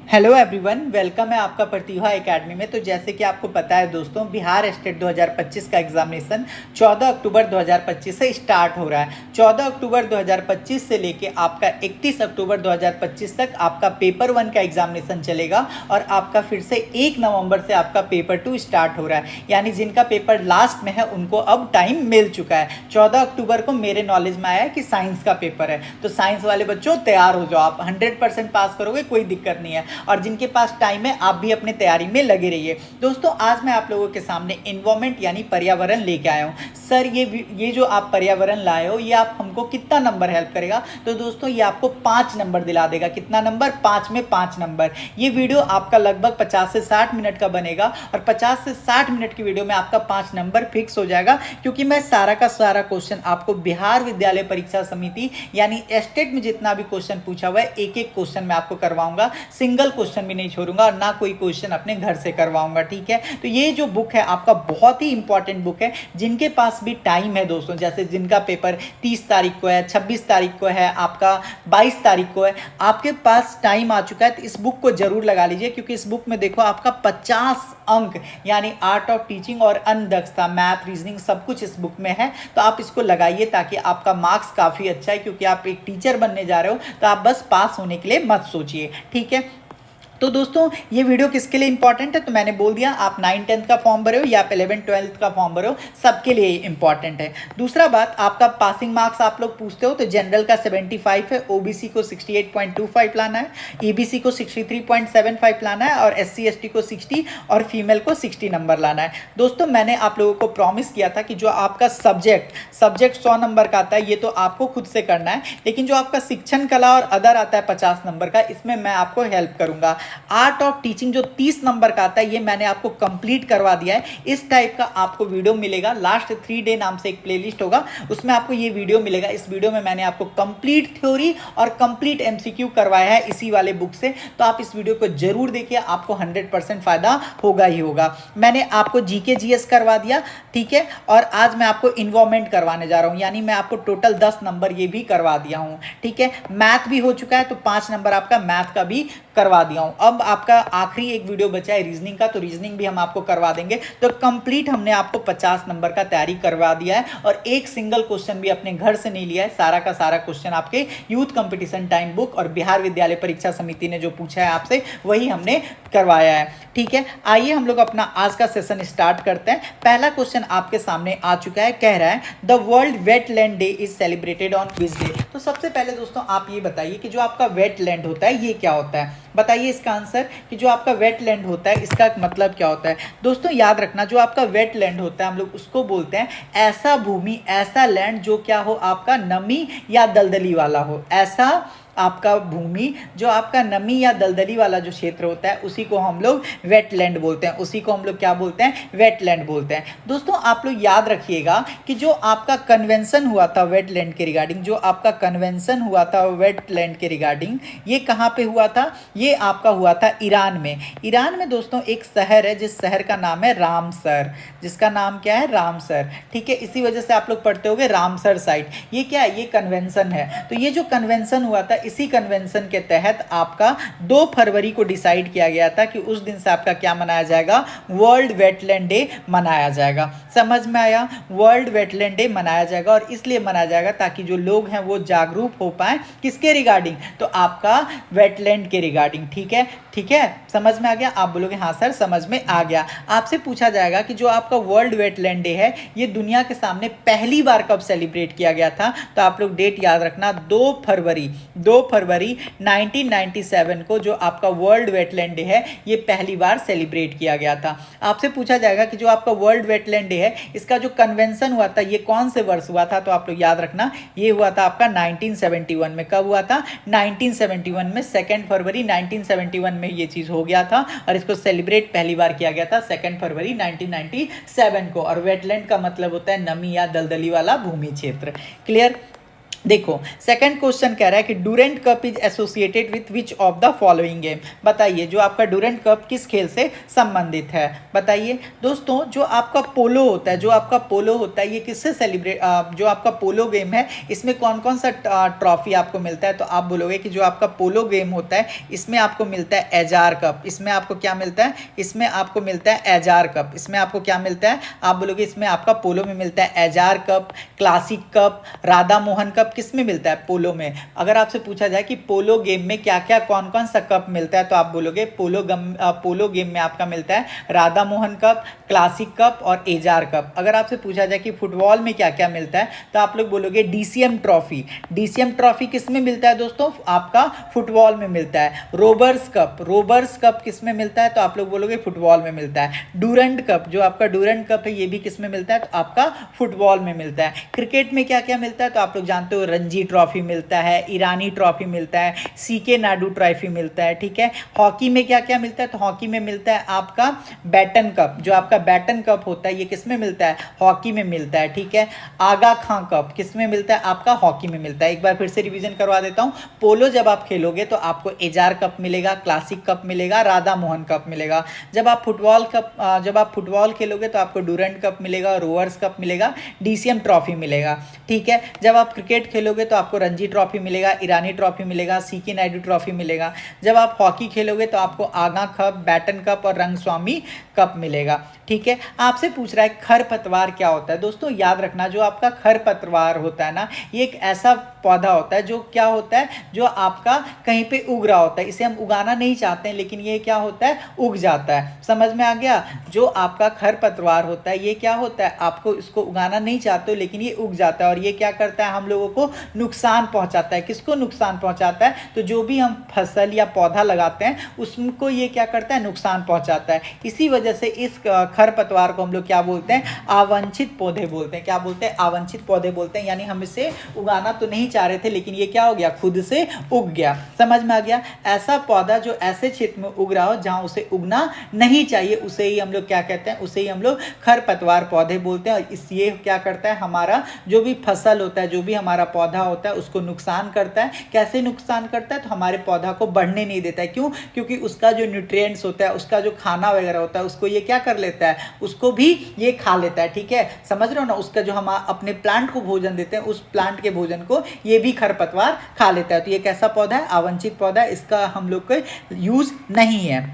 Hello everyone, welcome है आपका प्रतिभा academy में। तो जैसे कि आपको पता है दोस्तों, बिहार स्टेट 2025 का एग्जामिनेशन 14 अक्टूबर 2025 से स्टार्ट हो रहा है। 14 अक्टूबर 2025 से लेके आपका 31 अक्टूबर 2025 तक आपका पेपर 1 का एग्जामिनेशन चलेगा और आपका फिर से 1 नवंबर से आपका पेपर 2 स्टार्ट हो रहा है। यानी जिनका पेपर लास्ट में है उनको अब टाइम मिल चुका है। 14 अक्टूबर को मेरे नॉलेज में आया कि साइंस का पेपर है, तो साइंस वाले बच्चों तैयार हो जाओ, आप 100% पास करोगे, कोई दिक्कत नहीं है। और जिनके पास टाइम है आप भी अपनी तैयारी में लगे रहिए। दोस्तों आज मैं आप लोगों के सामने इन्वायरमेंट यानी पर्यावरण लेके आया हूँ। सर ये जो आप पर्यावरण लाए हो, ये आप हमको कितना नंबर हेल्प करेगा? तो दोस्तों ये आपको 5 नंबर दिला देगा। कितना नंबर? 5 में 5 नंबर। ये वीडियो आपका लगभग 50 से 60 मिनट का बनेगा और 50 से 60 मिनट की वीडियो में आपका 5 नंबर फिक्स हो जाएगा, क्योंकि मैं सारा का सारा क्वेश्चन आपको बिहार विद्यालय परीक्षा समिति यानी स्टेट में जितना भी क्वेश्चन पूछा हुआ है, एक एक क्वेश्चन मैं आपको करवाऊंगा। सिंगल क्वेश्चन भी नहीं छोड़ूंगा और ना कोई क्वेश्चन अपने घर से करवाऊंगा, ठीक है? तो ये जो बुक है आपका बहुत ही इंपॉर्टेंट बुक है। जिनके पास भी टाइम है दोस्तों, जैसे जिनका पेपर 30 तारीख को है, 26 तारीख को है, आपका 22 तारीख को है, आपके पास टाइम आ चुका है, तो इस बुक को जरूर लगा लीजिए। क्योंकि इस बुक में देखो आपका 50 अंक यानी आर्ट ऑफ टीचिंग और अन्य दक्षता, मैथ, रीजनिंग सब कुछ इस बुक में है। तो आप इसको लगाइए ताकि आपका मार्क्स काफ़ी अच्छा है, क्योंकि आप एक टीचर बनने जा रहे हो, तो आप बस पास होने के लिए मत सोचिए, ठीक है? तो दोस्तों ये वीडियो किसके लिए इंपॉर्टेंट है? तो मैंने बोल दिया, आप 9-10 का फॉर्म भरे हो या आप 11-12 का फॉर्म भरे हो, सबके लिए इंपॉर्टेंट है। दूसरा बात, आपका पासिंग मार्क्स आप लोग पूछते हो, तो जनरल का 75 है, ओबीसी को 68.25 लाना है, ईबीसी को 63.75 लाना है और एससी एसटी को 60 और फीमेल को 60 नंबर लाना है। दोस्तों मैंने आप लोगों को प्रॉमिस किया था कि जो आपका सब्जेक्ट 100 नंबर का आता है, ये तो आपको खुद से करना है, लेकिन जो आपका शिक्षण कला और अदर आता है 50 नंबर का, इसमें मैं आपको हेल्प करूंगा। आर्ट ऑफ टीचिंग जो 30 नंबर का आता है, ये मैंने आपको कंप्लीट करवा दिया है। इस टाइप का आपको वीडियो मिलेगा, लास्ट 3 डे नाम से एक प्लेलिस्ट होगा, उसमें आपको ये वीडियो मिलेगा। इस वीडियो में मैंने आपको कंप्लीट थ्योरी और कंप्लीट एमसीक्यू करवाया है इसी वाले बुक से। तो आप इस वीडियो को जरूर देखिए, आपको 100% फायदा होगा ही होगा। मैंने आपको जीके जीएस करवा दिया, ठीक है? और आज मैं आपको इन्वायरमेंट करवाने जा रहा हूं, यानी मैं आपको टोटल 10 नंबर ये भी करवा दिया हूं, ठीक है? मैथ भी हो चुका है, तो 5 नंबर आपका मैथ का भी करवा दिया हूं। अब आपका आखिरी एक वीडियो बचा है रीजनिंग का, तो रीजनिंग भी हम आपको करवा देंगे। तो कंप्लीट हमने आपको 50 नंबर का तैयारी करवा दिया है और एक सिंगल क्वेश्चन भी अपने घर से नहीं लिया है। सारा का सारा क्वेश्चन आपके यूथ कंपटीशन टाइम बुक और बिहार विद्यालय परीक्षा समिति ने जो पूछा है आपसे, वही हमने करवाया है, ठीक है? आइए हम लोग अपना आज का सेशन स्टार्ट करते हैं। पहला क्वेश्चन आपके सामने आ चुका है, कह रहा है the world wetland day is celebrated on which day. तो सबसे पहले दोस्तों आप ये बताइए कि जो आपका वेटलैंड होता है ये क्या होता है? बताइए इसका आंसर कि जो आपका वेटलैंड होता है इसका मतलब क्या होता है। दोस्तों याद रखना, जो आपका वेटलैंड होता है हम लोग उसको बोलते हैं ऐसा भूमि, ऐसा लैंड जो क्या हो, आपका नमी या दलदली वाला हो। ऐसा आपका भूमि जो आपका नमी या दलदली वाला जो क्षेत्र होता है, उसी को हम लोग वेटलैंड बोलते हैं। उसी को हम लोग क्या बोलते हैं? वेटलैंड बोलते हैं। दोस्तों आप लोग याद रखिएगा कि जो आपका कन्वेंशन हुआ था वेटलैंड के रिगार्डिंग, जो आपका कन्वेंशन हुआ था वेटलैंड के रिगार्डिंग, ये कहाँ पे हुआ था? ये आपका हुआ था ईरान में। ईरान में दोस्तों एक शहर है, जिस शहर का नाम है रामसर, जिसका नाम क्या है? रामसर, ठीक है? इसी वजह से आप लोग पढ़ते होंगे रामसर साइट। ये क्या है? ये कन्वेंशन है। तो ये जो कन्वेंशन हुआ था, इसी कन्वेंशन के तहत आपका 2 फरवरी को डिसाइड किया गया था कि उस दिन से आपका क्या मनाया जाएगा? वर्ल्ड वेटलैंड डे मनाया जाएगा। समझ में आया? वर्ल्ड वेटलैंड डे मनाया जाएगा और इसलिए मनाया जाएगा ताकि जो लोग हैं वो जागरूक हो पाए। किसके रिगार्डिंग? तो आपका वेटलैंड के रिगार्डिंग, ठीक है? ठीक है, समझ में आ गया? आप बोलोगे हाँ सर समझ में आ गया। आपसे पूछा जाएगा कि जो आपका वर्ल्ड वेटलैंड डे है, ये दुनिया के सामने पहली बार कब सेलिब्रेट किया गया था? तो आप लोग डेट याद रखना, 2 फरवरी 1997 को जो आपका वर्ल्ड वेटलैंड डे है, ये पहली बार सेलिब्रेट किया गया था। आपसे पूछा जाएगा कि जो आपका वर्ल्ड वेटलैंड डे है, इसका जो कन्वेंशन हुआ था, ये कौन से वर्ष हुआ था? तो आप लोग याद रखना, ये हुआ था आपका 1971 में। कब हुआ था? 1971 में, 2 फरवरी 1971 में ये चीज हो गया था और इसको सेलिब्रेट पहली बार किया गया था 2 फरवरी 1997 को। और वेटलैंड का मतलब होता है नमी या दलदली वाला भूमि क्षेत्र। क्लियर? देखो सेकंड क्वेश्चन कह रहा है कि Durand cup is associated with which of the following game. बताइए जो आपका डूरेंट कप किस खेल से संबंधित है। बताइए दोस्तों, जो आपका पोलो होता है, जो आपका पोलो होता है ये किससे सेलिब्रेट, जो आपका पोलो गेम है इसमें कौन कौन सा ट्रॉफी आपको मिलता है। तो आप बोलोगे कि जो आपका पोलो गेम होता है इसमें आपको मिलता है एजार कप। इसमें आपको क्या मिलता है, इसमें आपको मिलता है एजार कप। इसमें आपको क्या मिलता है, आप बोलोगे इसमें आपका पोलो में मिलता है एजार cup, classic cup, Radha Mohan cup. किस में मिलता है, पोलो में। अगर आपसे पूछा जाए कि पोलो गेम में क्या क्या कौन कौन सा कप मिलता है तो आप बोलोगे पोलो गेम में आपका मिलता है Radha Mohan cup, classic cup और एजार कप। अगर आपसे पूछा जाए कि फुटबॉल में क्या क्या मिलता है तो आप लोग बोलोगे डीसीएम ट्रॉफी। डीसीएम ट्रॉफी किस में मिलता है दोस्तों, आपका फुटबॉल में मिलता है। रोबर्स कप किस में मिलता है तो आप लोग बोलोगे फुटबॉल में मिलता है। डूरंट कप, जो आपका डूरंट कप है ये भी किस में मिलता है तो आपका फुटबॉल में मिलता है। क्रिकेट में क्या क्या मिलता है तो आप लोग जानते हो रणजी ट्रॉफी मिलता है, ईरानी ट्रॉफी मिलता है, सीके नायडू ट्रॉफी मिलता है। ठीक है, हॉकी में क्या क्या मिलता है तो हॉकी में मिलता है आपका बैटन कप। जो आपका बैटन कप होता है ये किस में मिलता है, हॉकी में मिलता है। ठीक है, आगा खां कप किस में मिलता है, आपका हॉकी में मिलता है। एक बार फिर से रिवीजन करवा देता हूं, पोलो जब आप खेलोगे तो आपको एजार कप मिलेगा, क्लासिक कप मिलेगा, राधा मोहन कप मिलेगा। जब आप फुटबॉल खेलोगे तो आपको डूरंट कप मिलेगा, रोवर्स कप मिलेगा, डीसीएम ट्रॉफी मिलेगा। ठीक है, जब आप क्रिकेट खेलोगे तो आपको रणजी ट्रॉफी मिलेगा, ईरानी ट्रॉफी मिलेगा, सीके नायडू ट्रॉफी मिलेगा। जब आप हॉकी खेलोगे तो आपको आगा कप, बैटन कप और रंगस्वामी कप मिलेगा। ठीक है, आपसे पूछ रहा है खरपतवार क्या होता है। दोस्तों याद रखना, जो आपका खरपतवार होता है ना ये एक ऐसा पौधा होता है जो क्या होता है, जो आपका कहीं पे उग रहा होता है। इसे हम उगाना नहीं चाहते हैं लेकिन ये क्या होता है, उग जाता है। समझ में आ गया, जो आपका खरपतवार होता है ये क्या होता है, आपको इसको उगाना नहीं चाहते हो लेकिन ये उग जाता है और ये क्या करता है, हम लोगों को नुकसान पहुंचाता है। किसको नुकसान पहुंचाता है, तो जो भी हम फसल या पौधा लगाते हैं उसको ये क्या करता है, नुकसान पहुंचाता है। इसी वजह से इस खरपतवार को हम लोग क्या बोलते हैं, अवांछित पौधे बोलते हैं। क्या बोलते हैं, अवांछित पौधे बोलते हैं। यानी हम इसे उगाना तो नहीं चाह रहे थे लेकिन ये क्या हो गया, खुद से उग गया। समझ में आ गया, ऐसा पौधा जो ऐसे क्षेत्र में उग रहा हो जहां उसे उगना नहीं चाहिए उसे ही हम लोग क्या कहते हैं, उसे ही हम लोग खरपतवार पौधे बोलते हैं। और इस ये क्या करता है, हमारा जो भी फसल होता है, जो भी हमारा पौधा होता है उसको नुकसान करता है। कैसे नुकसान करता है, तो हमारे पौधा को बढ़ने नहीं देता है। क्यों, क्योंकि उसका जो न्यूट्रिएंट्स होता है, उसका जो खाना वगैरह होता है उसको ये क्या कर लेता है, उसको भी ये खा लेता है। ठीक है, समझ रहे हो ना, उसका जो हम अपने प्लांट को भोजन देते हैं उस प्लांट के भोजन को ये भी खरपतवार खा लेता है। तो ये कैसा पौधा है, अवांछित पौधा है, इसका हम लोग को यूज नहीं है।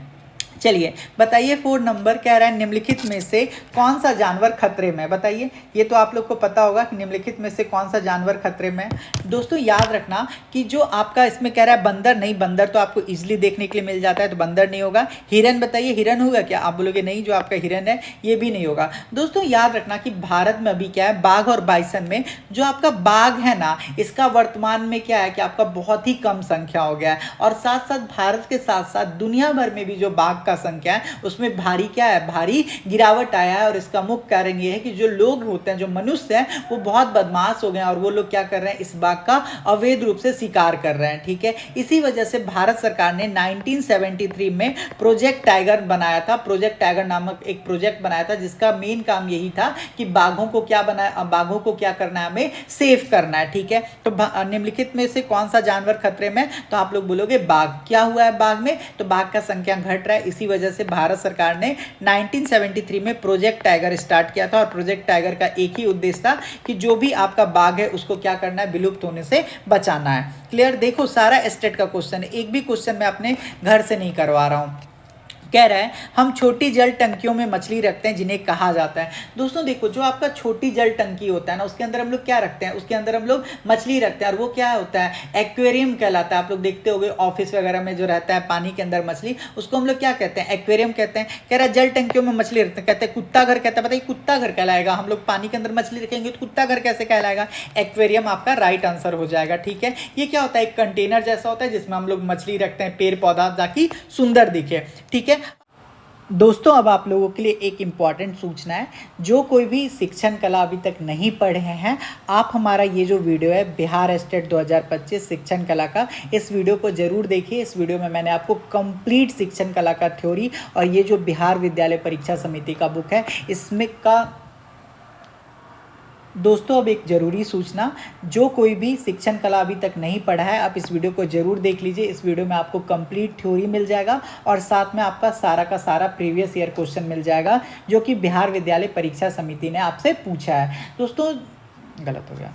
चलिए बताइए 4 नंबर कह रहा है निम्नलिखित में से कौन सा जानवर खतरे में। बताइए, ये तो आप लोग को पता होगा कि निम्नलिखित में से कौन सा जानवर खतरे में। दोस्तों याद रखना कि जो आपका इसमें कह रहा है बंदर, नहीं बंदर तो आपको इजीली देखने के लिए मिल जाता है तो बंदर नहीं होगा। हिरन, बताइए हिरन होगा क्या, आप बोलोगे नहीं, जो आपका हिरन है ये भी नहीं होगा। दोस्तों याद रखना कि भारत में अभी क्या है, बाघ और बाइसन में जो आपका बाघ है ना इसका वर्तमान में क्या है कि आपका बहुत ही कम संख्या हो गया है। और साथ साथ भारत के साथ साथ दुनिया भर में भी जो बाघ का संख्या है उसमें भारी क्या है, भारी गिरावट आया है। और इसका मुख्य कारण ये है कि जो लोग होते हैं, जो मनुष्य हैं वो बहुत बदमाश हो गए हैं और वो लोग क्या कर रहे हैं, इस बाघ का अवैध रूप से शिकार कर रहे हैं। ठीक है, इसी वजह से भारत सरकार ने 1973 में प्रोजेक्ट टाइगर बनाया था। प्रोजेक्ट टाइगर नामक एक प्रोजेक्ट बनाया था जिसका मेन काम यही था कि बाघों को क्या करना है, हमें सेफ करना है। ठीक है, तो निम्नलिखित में से कौन सा जानवर खतरे में, तो आप लोग बोलोगे बाघ। क्या हुआ है बाघ में, तो बाघ का संख्या घट रहा है। इसी वजह से भारत सरकार ने 1973 में प्रोजेक्ट टाइगर स्टार्ट किया था। और प्रोजेक्ट टाइगर का एक ही उद्देश्य था कि जो भी आपका बाघ है उसको क्या करना है, विलुप्त होने से बचाना है। क्लियर, देखो सारा स्टेट का क्वेश्चन है, एक भी क्वेश्चन मैं अपने घर से नहीं करवा रहा हूं। कह रहा है हम छोटी जल टंकियों में मछली रखते हैं जिन्हें कहा जाता है। दोस्तों देखो, जो आपका छोटी जल टंकी होता है ना उसके अंदर हम लोग क्या रखते हैं, उसके अंदर हम लोग मछली रखते हैं और वो क्या होता है, एक्वेरियम कहलाता है। आप लोग देखते होंगे ऑफिस वगैरह में जो रहता है पानी के अंदर मछली, उसको हम लोग क्या कहते हैं, एक्वेरियम कहते हैं। कह रहा है जल टंकियों में मछली रखते हैं, कहते हैं कुत्ता घर कहता है। बताइए कुत्ता घर कहलाएगा, हम लोग पानी के अंदर मछली रखेंगे तो कुत्ता घर कैसे कहलाएगा, एक्वेरियम आपका राइट आंसर हो जाएगा। ठीक है, ये क्या होता है, एक कंटेनर जैसा होता है जिसमें हम लोग मछली रखते हैं, पेड़ पौधा, ताकि सुंदर दिखे। ठीक है दोस्तों, अब आप लोगों के लिए एक इम्पॉर्टेंट सूचना है। जो कोई भी शिक्षण कला अभी तक नहीं पढ़े हैं, आप हमारा ये जो वीडियो है बिहार स्टेट 2025 शिक्षण कला का, इस वीडियो को ज़रूर देखिए। इस वीडियो में मैंने आपको कंप्लीट शिक्षण कला का थ्योरी और ये जो बिहार विद्यालय परीक्षा समिति का बुक है इसमें का दोस्तों अब एक ज़रूरी सूचना, जो कोई भी शिक्षण कला अभी तक नहीं पढ़ा है आप इस वीडियो को ज़रूर देख लीजिए। इस वीडियो में आपको कंप्लीट थ्योरी मिल जाएगा और साथ में आपका सारा का सारा प्रीवियस ईयर क्वेश्चन मिल जाएगा जो कि बिहार विद्यालय परीक्षा समिति ने आपसे पूछा है। दोस्तों गलत हो गया।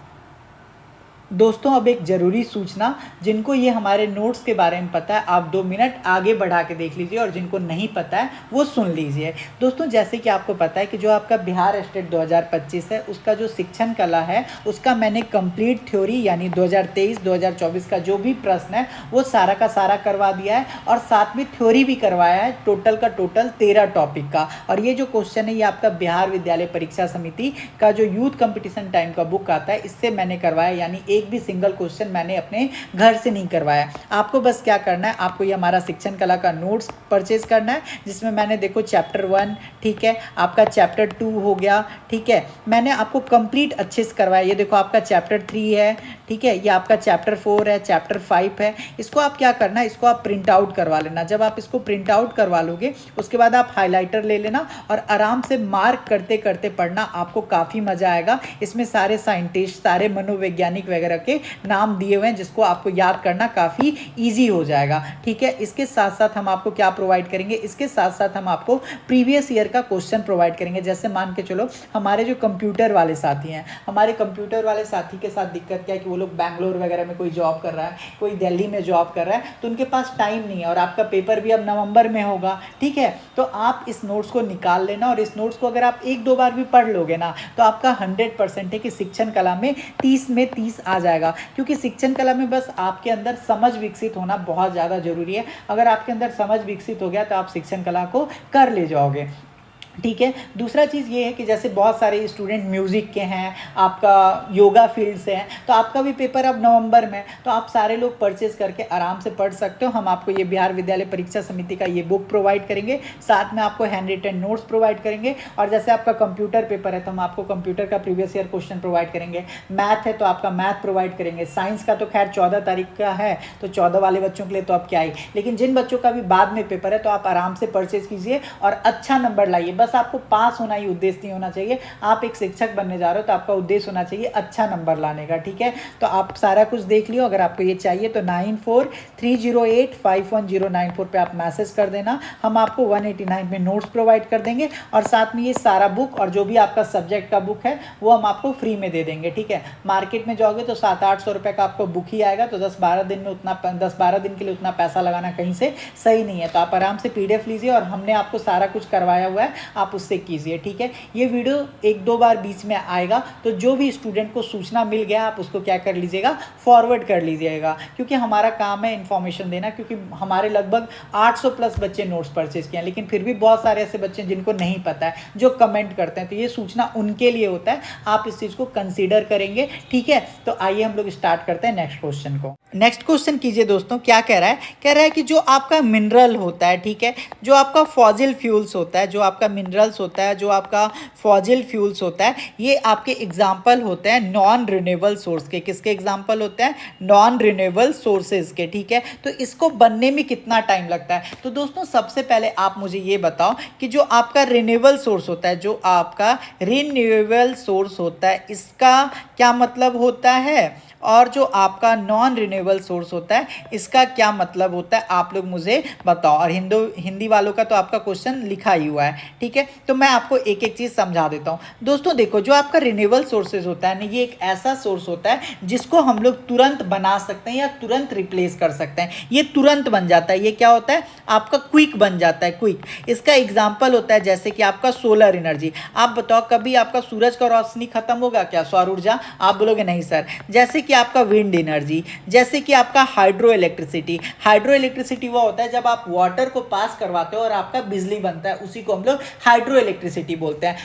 दोस्तों अब एक ज़रूरी सूचना, जिनको ये हमारे नोट्स के बारे में पता है आप 2 मिनट आगे बढ़ा के देख लीजिए और जिनको नहीं पता है वो सुन लीजिए। दोस्तों जैसे कि आपको पता है कि जो आपका बिहार स्टेट 2025 है उसका जो शिक्षण कला है उसका मैंने कंप्लीट थ्योरी यानी 2023-2024 का जो भी प्रश्न है वो सारा का सारा करवा दिया है और साथ में थ्योरी भी करवाया है, टोटल का टोटल 13 टॉपिक का। और ये जो क्वेश्चन है ये आपका बिहार विद्यालय परीक्षा समिति का जो यूथ कंपटीशन टाइम का बुक आता है इससे मैंने करवाया, यानी एक भी सिंगल क्वेश्चन मैंने अपने घर से नहीं करवाया। आपको बस क्या करना है, आपको ये हमारा शिक्षण कला का नोट्स परचेज करना है जिसमें मैंने देखो चैप्टर 1, ठीक है, आपका चैप्टर 2 हो गया, ठीक है, मैंने आपको कंप्लीट अच्छे से करवाया। ये देखो आपका चैप्टर 3 है, ठीक है, ये आपका चैप्टर 4 है, चैप्टर 5 है। इसको आप क्या करना है, इसको आप प्रिंट आउट करवा लेना। जब आप इसको प्रिंट आउट करवा लोगे उसके बाद आप हाईलाइटर ले लेना और आराम से मार्क करते करते पढ़ना, आपको काफ़ी मज़ा आएगा। इसमें सारे साइंटिस्ट, सारे मनोवैज्ञानिक वगैरह के नाम दिए हुए हैं जिसको आपको याद करना काफ़ी ईजी हो जाएगा, ठीक है। इसके साथ साथ हम आपको क्या प्रोवाइड करेंगे, इसके साथ साथ हम आपको प्रीवियस ईयर का क्वेश्चन प्रोवाइड करेंगे। जैसे मान के चलो हमारे जो कंप्यूटर वाले साथी हैं, हमारे कंप्यूटर वाले साथी के साथ दिक्कत क्या है कि वो लोग बैंगलोर वगैरह में कोई जॉब कर रहा है, कोई दिल्ली में जॉब कर रहा है, तो उनके पास टाइम नहीं है और आपका पेपर भी अब नवंबर में होगा, ठीक है। तो आप इस नोट्स को निकाल लेना और इस नोट्स को अगर आप 1-2 बार भी पढ़ लोगे ना तो आपका 100% है कि शिक्षण कला में 30 में 30 आ जाएगा। क्योंकि शिक्षण कला में बस आपके अंदर समझ विकसित होना बहुत ज़्यादा जरूरी है। अगर आपके अंदर समझ विकसित हो गया तो आप शिक्षण कला को कर ले जाओगे, ठीक है। दूसरा चीज़ ये है कि जैसे बहुत सारे स्टूडेंट म्यूज़िक के हैं, आपका योगा फील्ड से हैं, तो आपका भी पेपर अब नवंबर में, तो आप सारे लोग परचेज करके आराम से पढ़ सकते हो। हम आपको ये बिहार विद्यालय परीक्षा समिति का ये बुक प्रोवाइड करेंगे, साथ में आपको हैंड रिटन नोट्स प्रोवाइड करेंगे। और जैसे आपका कंप्यूटर पेपर है तो हम आपको कंप्यूटर का प्रीवियस ईयर क्वेश्चन प्रोवाइड करेंगे, मैथ है तो आपका मैथ प्रोवाइड करेंगे, साइंस का तो खैर 14 तारीख का है तो 14 वाले बच्चों के लिए तो अब क्या ही, लेकिन जिन बच्चों का भी बाद में पेपर है तो आप आराम से परचेज कीजिए और अच्छा नंबर लाइए। बस आपको पास होना ही उद्देश्य नहीं होना चाहिए, आप एक शिक्षक बनने जा रहे हो तो आपका उद्देश्य होना चाहिए अच्छा नंबर लाने का, ठीक है। तो आप सारा कुछ देख लियो। अगर आपको ये चाहिए तो 9430851094 पे आप मैसेज कर देना, हम आपको 189 में नोट्स प्रोवाइड कर देंगे और साथ में ये सारा बुक और जो भी आपका सब्जेक्ट का बुक है वो हम आपको फ्री में दे देंगे, ठीक है। मार्केट में जाओगे तो 700-800 रुपये का आपको बुक ही आएगा, तो 10-12 दिन में उतना 10-12 दिन के लिए उतना पैसा लगाना कहीं से सही नहीं है। तो आप आराम से PDF लीजिए और हमने आपको सारा कुछ करवाया हुआ है, आप उससे कीजिए, ठीक है। ये वीडियो 1-2 बार बीच में आएगा तो जो भी स्टूडेंट को सूचना मिल गया आप उसको क्या कर लीजिएगा, फॉरवर्ड कर लीजिएगा, क्योंकि हमारा काम है इन्फॉर्मेशन देना। क्योंकि हमारे लगभग 800 प्लस बच्चे नोट्स परचेज किए हैं, लेकिन फिर भी बहुत सारे ऐसे बच्चे जिनको नहीं पता है जो कमेंट करते हैं, तो ये सूचना उनके लिए होता है, आप इस चीज़ को कंसीडर करेंगे, ठीक है। तो आइए हम लोग स्टार्ट करते हैं नेक्स्ट क्वेश्चन को। नेक्स्ट क्वेश्चन कीजिए दोस्तों, क्या कह रहा है, कह रहा है कि जो आपका मिनरल होता है, ठीक है, जो आपका फॉसिल फ्यूल्स होता है, जो आपका मिनरल्स होता है, जो आपका फॉसिल फ्यूल्स होता है, ये आपके एग्जाम्पल होते हैं नॉन रिन्यूएबल सोर्स के। किसके एग्जाम्पल होते हैं, नॉन रिन्यूएबल सोर्सेज के, ठीक है। तो इसको बनने में कितना टाइम लगता है, तो दोस्तों सबसे पहले आप मुझे ये बताओ कि जो आपका रिन्यूएबल सोर्स होता है, जो आपका रिन्यूएबल सोर्स होता है, इसका क्या मतलब होता है, और जो आपका नॉन रिन्यूएबल सोर्स होता है इसका क्या मतलब होता है, आप लोग मुझे बताओ। और हिंदी वालों का तो आपका क्वेश्चन लिखा ही हुआ है, ठीक है। तो मैं आपको एक एक चीज़ समझा देता हूँ। दोस्तों देखो, जो आपका रिन्यूएबल सोर्सेज होता है ना, ये एक ऐसा सोर्स होता है जिसको हम लोग तुरंत बना सकते हैं या तुरंत रिप्लेस कर सकते हैं। ये तुरंत बन जाता है, ये क्या होता है, आपका क्विक बन जाता है, क्विक। इसका एग्जाम्पल होता है जैसे कि आपका सोलर एनर्जी। आप बताओ कभी आपका सूरज का रोशनी खत्म होगा क्या, सौर ऊर्जा, आप बोलोगे नहीं सर। जैसे कि आपका विंड एनर्जी, जैसे कि आपका हाइड्रो इलेक्ट्रिसिटी। हाइड्रो इलेक्ट्रिसिटी वो होता है जब आप वाटर को पास करवाते हो और आपका बिजली बनता है, उसी को हम लोग हाइड्रो इलेक्ट्रिसिटी बोलते हैं।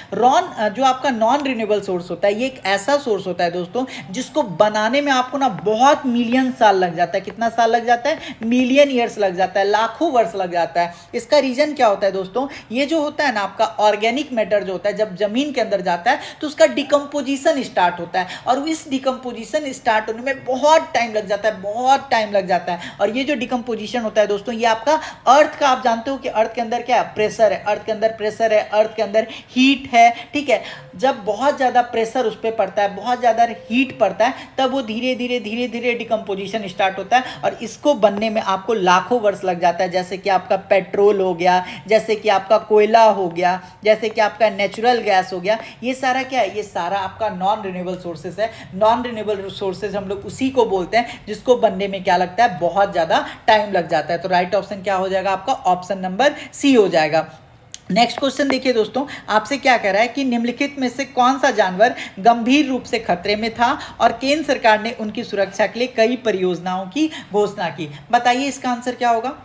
जो आपका नॉन रिन्यूएबल सोर्स होता है, ये एक ऐसा सोर्स होता है दोस्तों जिसको बनाने में आपको ना बहुत मिलियन साल लग जाता है। कितना साल लग जाता है, मिलियन ईयर्स लग जाता है, लाखों वर्ष लग जाता है। इसका रीजन क्या होता है दोस्तों, ये जो होता है ना आपका ऑर्गेनिक मैटर जो होता है, जब जमीन के अंदर जाता है तो उसका डिकम्पोजिशन स्टार्ट होता है और इस डिकम्पोजिशन स्टार्ट स्टार्ट होने में बहुत टाइम लग जाता है, बहुत टाइम लग जाता है। और ये जो डिकम्पोजिशन होता है दोस्तों, ये आपका अर्थ का, आप जानते हो कि अर्थ के अंदर क्या है, प्रेशर है, अर्थ के अंदर प्रेशर है, अर्थ के अंदर हीट है, ठीक है। जब बहुत ज़्यादा प्रेशर उस पर पड़ता है, बहुत ज़्यादा हीट पड़ता है, तब वो धीरे धीरे डिकम्पोजिशन स्टार्ट होता है और इसको बनने में आपको लाखों वर्ष लग जाता है। जैसे कि आपका पेट्रोल हो गया, जैसे कि आपका कोयला हो गया, जैसे कि आपका नेचुरल गैस हो गया, ये सारा क्या है, ये सारा आपका नॉन रिन्यूएबल सोर्सेज है। नॉन रिन्यूएबल सोर्सेज हम लोग उसी को बोलते हैं जिसको बनने में क्या लगता है, बहुत ज़्यादा टाइम लग जाता है। तो राइट ऑप्शन क्या हो जाएगा आपका, ऑप्शन नंबर सी हो जाएगा। नेक्स्ट क्वेश्चन देखिए दोस्तों, आपसे क्या कह रहा है कि निम्नलिखित में से कौन सा जानवर गंभीर रूप से खतरे में था और केंद्र सरकार ने उनकी सुरक्षा के लिए कई परियोजनाओं की घोषणा की। बताइए इसका आंसर क्या होगा।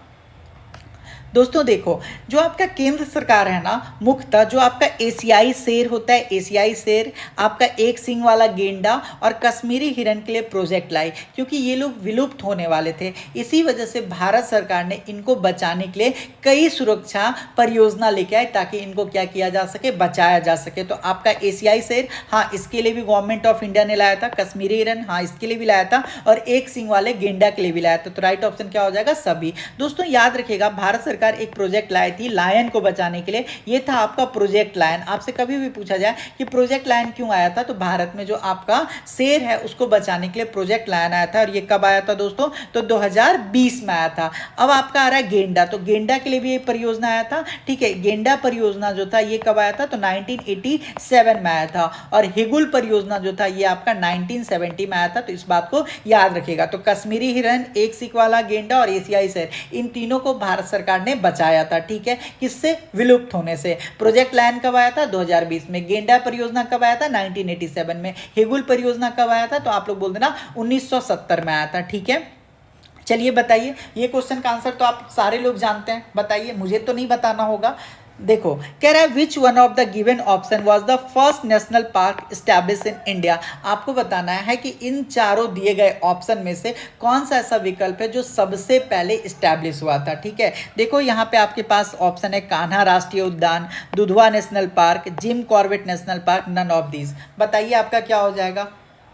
दोस्तों देखो, जो आपका केंद्र सरकार है ना, मुख्यतः जो आपका एशियाई शेर होता है, एशियाई शेर, आपका एक सींग वाला गेंडा और कश्मीरी हिरन के लिए प्रोजेक्ट लाई, क्योंकि ये लोग विलुप्त होने वाले थे। इसी वजह से भारत सरकार ने इनको बचाने के लिए कई सुरक्षा परियोजना लेके आए ताकि इनको क्या किया जा सके, बचाया जा सके। तो आपका एशियाई शेर, हाँ इसके लिए भी गवर्नमेंट ऑफ इंडिया ने लाया था, कश्मीरी हिरन, हाँ इसके लिए भी लाया था, और एक सींग वाले गेंडा के लिए भी लाया था। तो राइट ऑप्शन क्या हो जाएगा, सभी। दोस्तों याद रखिएगा, भारत सरकार एक प्रोजेक्ट लाई थी लायन को बचाने के लिए, ये था आपका प्रोजेक्ट लायन। आपसे कभी भी पूछा जाए कि प्रोजेक्ट लायन क्यों आया था, तो भारत में जो आपका शेर है उसको बचाने के लिए प्रोजेक्ट लायन आया था। और ये कब आया था दोस्तों, तो 2020 में आया था। अब आपका आ रहा है गेंडा, तो गेंडा के लिए भी एक परियोजना आया था, ठीक है। गेंडा परियोजना जो था ये कब आया था, तो 1987 में आया था। और हिगुल परियोजना जो था ये आपका 1970 में आया था। तो इस बात को याद रखिएगा। तो कश्मीरी हिरन, एक सींग वाला गेंडा और एशियाई शेर, इन तीनों को भारत सरकार ने बचाया था, ठीक है। किससे, विलुप्त होने से। प्रोजेक्ट लायन कब आया था, 2020 में। गेंडा परियोजना कब आया था, 1987 में। हिगुल परियोजना कब आया था, तो आप लोग बोल देना 1970 में आया था, ठीक है। चलिए बताइए, ये क्वेश्चन का आंसर तो आप सारे लोग जानते हैं, बताइए, मुझे तो नहीं बताना होगा। देखो कह रहा है which one of the given option was the first national park establish in India. आपको बताना है कि इन चारों दिए गए ऑप्शन में से कौन सा ऐसा विकल्प है जो सबसे पहले स्टैब्लिश हुआ था, ठीक है। देखो यहाँ पे आपके पास ऑप्शन है कान्हा राष्ट्रीय उद्यान, Dudhwa national park, Jim Corbett national park, none of these. बताइए आपका क्या हो जाएगा,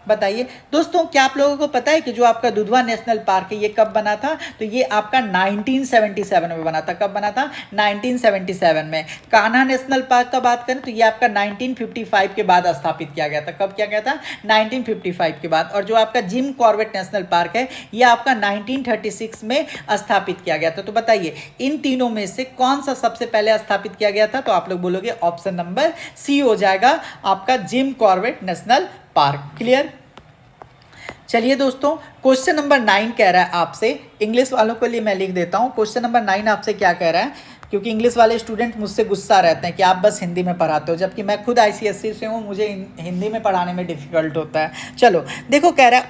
बताइए दोस्तों। क्या आप लोगों को पता है कि जो आपका दुधवा नेशनल पार्क है ये कब बना था, तो ये आपका 1977 में बना था। कब बना था, 1977 में। कान्हा नेशनल पार्क का बात करें तो ये आपका 1955 के बाद स्थापित किया गया था। कब किया गया था, 1955 के बाद। और जो आपका जिम कॉर्बेट नेशनल पार्क है ये आपका 1936 में स्थापित किया गया था। तो बताइए इन तीनों में से कौन सा सबसे पहले स्थापित किया गया था, तो आप लोग बोलोगे ऑप्शन नंबर सी हो जाएगा आपका gym Corbett national park. Clear. चलिए दोस्तों, क्वेश्चन नंबर 9 कह रहा है आपसे, इंग्लिश वालों के लिए मैं लिख देता हूं। क्वेश्चन नंबर 9 आपसे क्या कह रहा है, क्योंकि इंग्लिश वाले स्टूडेंट मुझसे गुस्सा रहते हैं कि आप बस हिंदी में पढ़ाते हो, जबकि मैं खुद आईसीएसई से हूँ, मुझे हिंदी में पढ़ाने में डिफिकल्ट होता है। चलो देखो, कह रहा है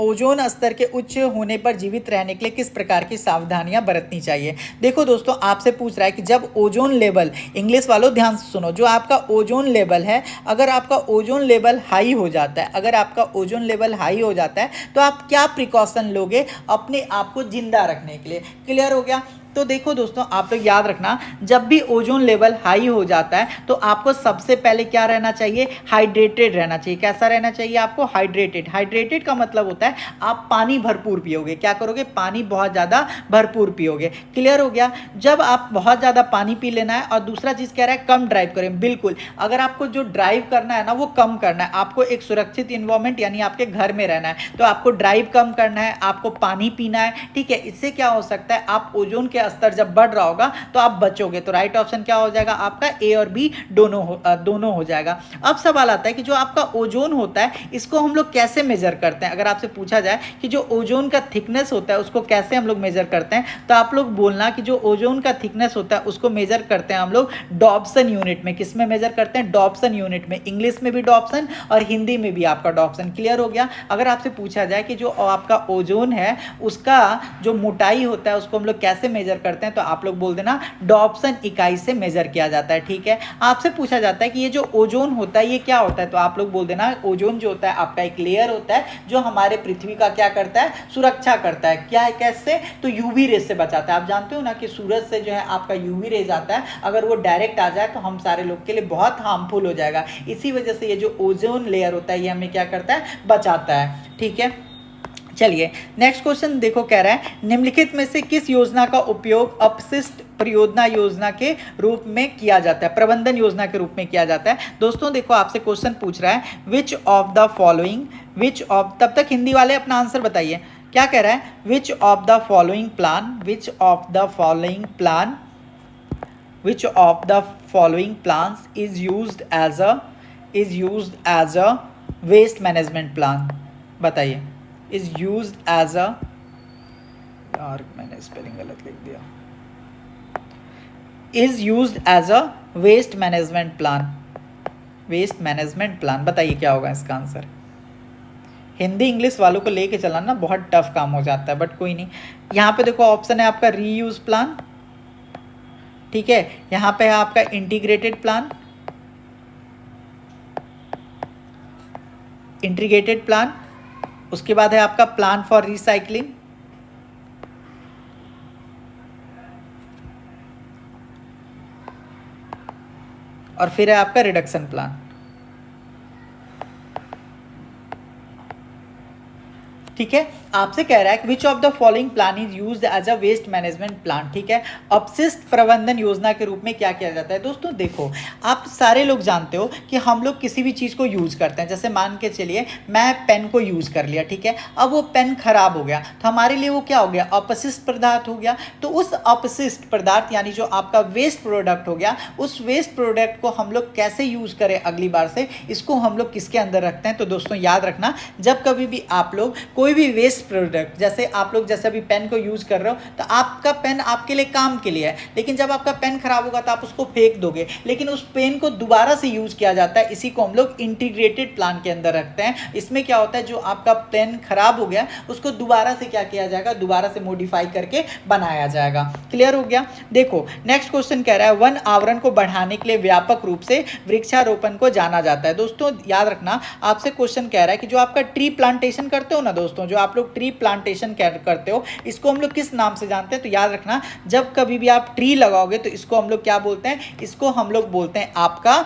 ओजोन स्तर के उच्च होने पर जीवित रहने के लिए किस प्रकार की सावधानियां बरतनी चाहिए। देखो दोस्तों, आपसे पूछ रहा है कि जब ओजोन लेवल, इंग्लिश वालों ध्यान से सुनो, जो आपका ओजोन लेवल है, अगर आपका ओजोन लेवल हाई हो जाता है, अगर आपका ओजोन लेवल हाई हो जाता है तो आप क्या प्रिकॉशन लोगे अपने आप को जिंदा रखने के लिए। क्लियर हो गया। तो देखो दोस्तों, आप लोग याद रखना, जब भी ओजोन लेवल हाई हो जाता है तो आपको सबसे पहले क्या रहना चाहिए, हाइड्रेटेड रहना चाहिए। कैसा रहना चाहिए आपको, हाइड्रेटेड। हाइड्रेटेड का मतलब होता है आप पानी भरपूर पियोगे। क्या करोगे, पानी बहुत ज़्यादा भरपूर पियोगे। क्लियर हो गया। जब आप बहुत ज़्यादा पानी पी लेना है। और दूसरा चीज़ कह रहा है कम ड्राइव करें। बिल्कुल, अगर आपको जो ड्राइव करना है ना वो कम करना है, आपको एक सुरक्षित इन्वायरमेंट यानी आपके घर में रहना है, तो आपको ड्राइव कम करना है, आपको पानी पीना है, ठीक है। इससे क्या हो सकता है, आप ओजोन के स्तर जब बढ़ रहा होगा तो आप बचोगे। तो राइट ऑप्शन क्या हो जाएगा आपका, ए और बी दोनों हो जाएगा। अब सवाल आता है कि जो आपका ओजोन होता है इसको हम लोग कैसे मेजर करते हैं। अगर आपसे पूछा जाए कि जो ओजोन का थिकनेस होता है उसको कैसे हम लोग मेजर करते हैं, तो आप लोग बोलना कि जो ओजोन का थिकनेस होता है उसको मेजर करते हैं हम लोग डॉप्सन यूनिट में। किस में मेजर करते हैं, डॉप्सन यूनिट में। इंग्लिश में भी डॉप्सन और हिंदी में भी आपका डॉप्सन। क्लियर हो गया। अगर आपसे पूछा जाए कि जो आपका ओजोन है उसका जो मोटाई होता है उसको हम लोग कैसे मेजर करते हैं, तो आप लोग बोल देना डॉप्सन इकाई से मेजर किया जाता है, ठीक है। आपसे पूछा जाता है कि ये जो ओजोन होता है ये क्या होता है, तो आप लोग बोल देना ओजोन जो होता है आपका एक लेयर होता है जो हमारे पृथ्वी का क्या करता है, सुरक्षा करता है। क्या है, कैसे, तो यूवी रेज से बचाता है। आप जानते हो ना कि सूरज से जो है आपका यूवी रेज आता है, अगर वो डायरेक्ट आ जाए तो हम सारे लोग के लिए बहुत हार्मफुल हो जाएगा। इसी वजह से ये जो ओजोन लेयर होता है ये हमें क्या करता है, बचाता है, ठीक है। चलिए नेक्स्ट क्वेश्चन देखो, कह रहा है निम्नलिखित में से किस योजना का उपयोग अपशिष्ट परियोजना योजना के रूप में किया जाता है, प्रबंधन योजना के रूप में किया जाता है। दोस्तों देखो आपसे क्वेश्चन पूछ रहा है which of the following, which of, तब तक हिंदी वाले अपना आंसर बताइए। क्या कह रहा है, which of the following plan, which of the following plan, which of the following plans is used as a waste management plan, बताइए। इज यूज्ड एज अ, यार मैंने स्पेलिंग गलत लिख दिया, is used as a waste management plan, waste management plan, बताइए क्या होगा इसका आंसर। हिंदी इंग्लिश वालों को लेके चलना ना बहुत टफ काम हो जाता है, बट कोई नहीं। यहाँ पे देखो ऑप्शन है आपका रीयूज प्लान, ठीक है, यहाँ पे है आपका इंटीग्रेटेड प्लान, इंटीग्रेटेड प्लान, उसके बाद है आपका प्लान फॉर रिसाइकलिंग, और फिर है आपका रिडक्शन प्लान। ठीक है, आपसे कह रहा है which of the following plan is used as a waste management plan, ठीक है, अपशिष्ट प्रबंधन योजना के रूप में क्या किया जाता है। दोस्तों देखो आप सारे लोग जानते हो कि हम लोग किसी भी चीज़ को यूज़ करते हैं, जैसे मान के चलिए मैं पेन को यूज़ कर लिया, ठीक है, अब वो पेन खराब हो गया तो हमारे लिए वो क्या हो गया, अपशिष्ट पदार्थ हो गया। तो उस अपशिष्ट पदार्थ यानी जो आपका वेस्ट प्रोडक्ट हो गया, उस वेस्ट प्रोडक्ट को हम लोग कैसे यूज़ करें अगली बार से, इसको हम लोग किसके अंदर रखते हैं। तो दोस्तों याद रखना, जब कभी भी आप लोग कोई भी वेस्ट प्रोडक्ट, जैसे आप लोग जैसे अभी पेन को यूज कर रहे हो तो आपका पेन आपके लिए काम के लिए है, लेकिन जब आपका पेन खराब होगा तो आप उसको फेंक दोगे, लेकिन उस पेन को दोबारा से यूज किया जाता है। इसी को हम लोग इंटीग्रेटेड प्लान के अंदर रखते हैं। इसमें क्या होता है, जो आपका पेन खराब हो गया उसको दोबारा से क्या किया जाएगा, दोबारा से मॉडिफाई करके बनाया जाएगा। क्लियर हो गया। देखो नेक्स्ट क्वेश्चन कह रहा है वन आवरण को बढ़ाने के लिए व्यापक रूप से वृक्षारोपण को जाना जाता है। दोस्तों याद रखना, आपसे क्वेश्चन कह रहा है कि जो आपका ट्री प्लांटेशन करते हो ना दोस्तों, जो आप लोग ट्री प्लांटेशन करते हो, इसको हम लोग किस नाम से जानते हैं। तो याद रखना, जब कभी भी आप ट्री लगाओगे तो इसको हम लोग क्या बोलते हैं, इसको हम लोग बोलते हैं आपका,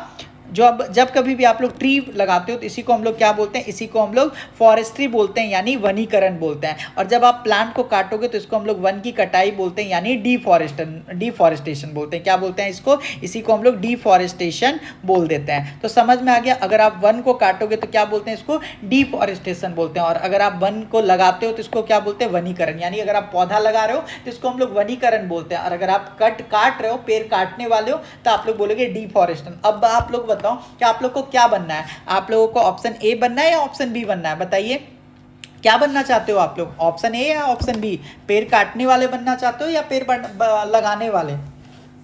जब कभी भी आप लोग ट्री लगाते हो तो इसी को हम लोग क्या बोलते हैं, इसी को हम लोग फॉरेस्ट्री बोलते हैं, यानी वनीकरण बोलते हैं। और जब आप प्लांट को काटोगे तो इसको हम लोग वन की कटाई बोलते हैं, यानी डिफॉरेस्टेशन बोलते हैं। क्या बोलते हैं इसको, इसी को हम लोग डिफॉरेस्टेशन बोल देते हैं। तो समझ में आ गया, अगर आप वन को काटोगे तो क्या बोलते हैं, इसको डिफॉरेस्टेशन बोलते हैं। और अगर आप वन को लगाते हो तो इसको क्या बोलते हैं, वनीकरण, यानी अगर आप पौधा लगा रहे हो तो इसको हम लोग वनीकरण बोलते हैं। और अगर आप काट रहे हो, पेड़ काटने वाले हो, तो आप लोग बोलोगे डिफॉरेस्टेशन। अब आप लोग बताओ कि आप लोग को क्या बनना है, आप लोगों को ऑप्शन ए बनना है या ऑप्शन बी बनना है, बताइए क्या बनना चाहते हो आप लोग, ऑप्शन ए या ऑप्शन बी, पेड़ काटने वाले बनना चाहते हो या पेड़ लगाने वाले,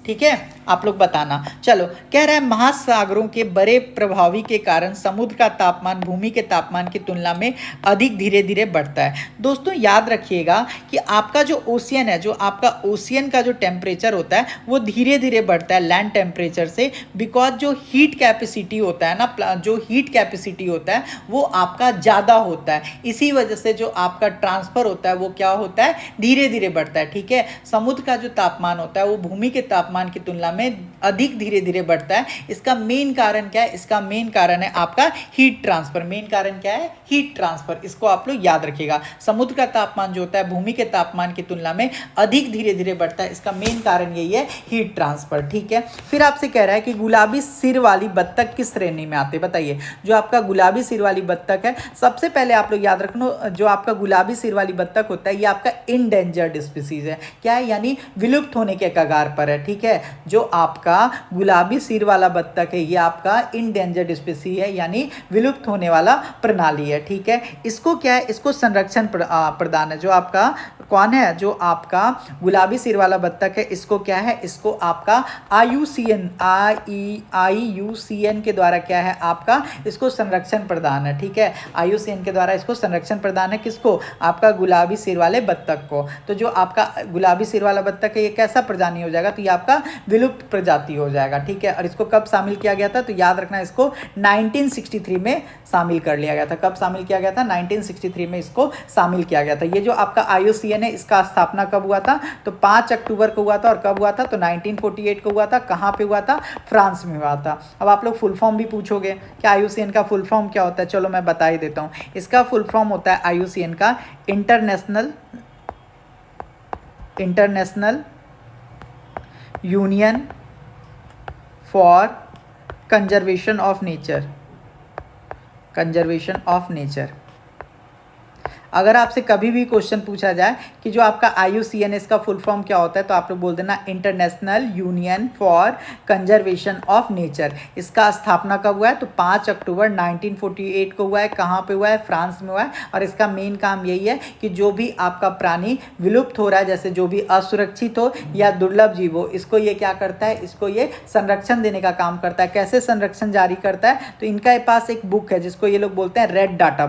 ठीक है, आप लोग बताना। चलो कह रहा है महासागरों के बड़े प्रभावी के कारण समुद्र का तापमान भूमि के तापमान की तुलना में अधिक धीरे धीरे बढ़ता है। दोस्तों याद रखिएगा कि आपका जो ओशियन है, जो आपका ओशियन का जो टेम्परेचर होता है वो धीरे धीरे बढ़ता है लैंड टेम्परेचर से, बिकॉज जो हीट कैपेसिटी होता है ना, जो हीट कैपेसिटी होता है वो आपका ज़्यादा होता है। इसी वजह से जो आपका ट्रांसफर होता है वो क्या होता है, धीरे धीरे बढ़ता है। ठीक है, समुद्र का जो तापमान होता है वो भूमि के तापमान की तुलना में अधिक धीरे धीरे बढ़ता है। इसका मेन कारण क्या है, इसका मेन कारण है आपका हीट ट्रांसफर। मेन कारण क्या है, हीट ट्रांसफर। इसको आप लोग याद रखिएगा। समुद्र का तापमान जो होता है भूमि के तापमान की तुलना में अधिक धीरे धीरे बढ़ता है, इसका मेन कारण यही है, हीट ट्रांसफर। ठीक है, फिर आपसे कह रहा है कि गुलाबी सिर वाली बत्तख किस श्रेणी में आते हैं, बताइए। जो आपका गुलाबी सिर वाली बत्तख है, सबसे पहले आप लोग याद रखना, जो आपका गुलाबी सिर वाली बत्तख होता है ये आपका इंडेंजर्ड स्पीसीज है। क्या है, यानी विलुप्त होने के कगार पर है। ठीक है, जो आपका गुलाबी सिर वाला बत्तख है ये आपका इंडेंजर्ड स्पीसीज है, यानी विलुप्त होने वाला प्रणाली है। ठीक है, इसको क्या है, इसको संरक्षण प्रदान है। जो आपका कौन है, जो आपका गुलाबी सिर वाला बत्तख है, इसको क्या है, इसको आपका IUCN के द्वारा क्या है, आपका इसको संरक्षण प्रदान है। ठीक है, IUCN के द्वारा इसको संरक्षण प्रदान है, किसको, आपका गुलाबी सिर वाले बत्तख को। तो जो आपका गुलाबी सिर वाला बत्तख है ये कैसा प्रजाति हो जाएगा, तो ये आपका विलुप्त प्रजाति हो जाएगा। ठीक है, और इसको कब शामिल किया गया था, तो याद रखना इसको 1963 में शामिल कर लिया गया था। कब शामिल किया गया था, 1963 में इसको शामिल किया गया था। ये जो आपका IUCN है इसका स्थापना कब हुआ था? तो 5 अक्टूबर को हुआ था। और कब हुआ था? तो 1948 को हुआ था। कहाँ पे हुआ था? फ्रांस में हुआ था। अब आप लोग फुल फॉर्म भी पूछोगे कि IUCN का फुल फॉर्म क्या होता है, चलो मैं बता ही देता हूँ। इसका फुल फॉर्म होता है IUCN का international union for conservation of nature. अगर आपसे कभी भी क्वेश्चन पूछा जाए कि जो आपका IUCN इसका फुल फॉर्म क्या होता है, तो आप लोग बोल देना international union for conservation of nature. इसका स्थापना कब हुआ है? तो 5 अक्टूबर 1948 को हुआ है। कहाँ पे हुआ है? फ्रांस में हुआ है। और इसका मेन काम यही है कि जो भी आपका प्राणी विलुप्त हो रहा है, जैसे जो भी असुरक्षित हो या दुर्लभ जीव हो, इसको ये क्या करता है? इसको ये संरक्षण देने का काम करता है। कैसे संरक्षण जारी करता है? तो इनका पास एक बुक है जिसको ये लोग बोलते हैं रेड डाटा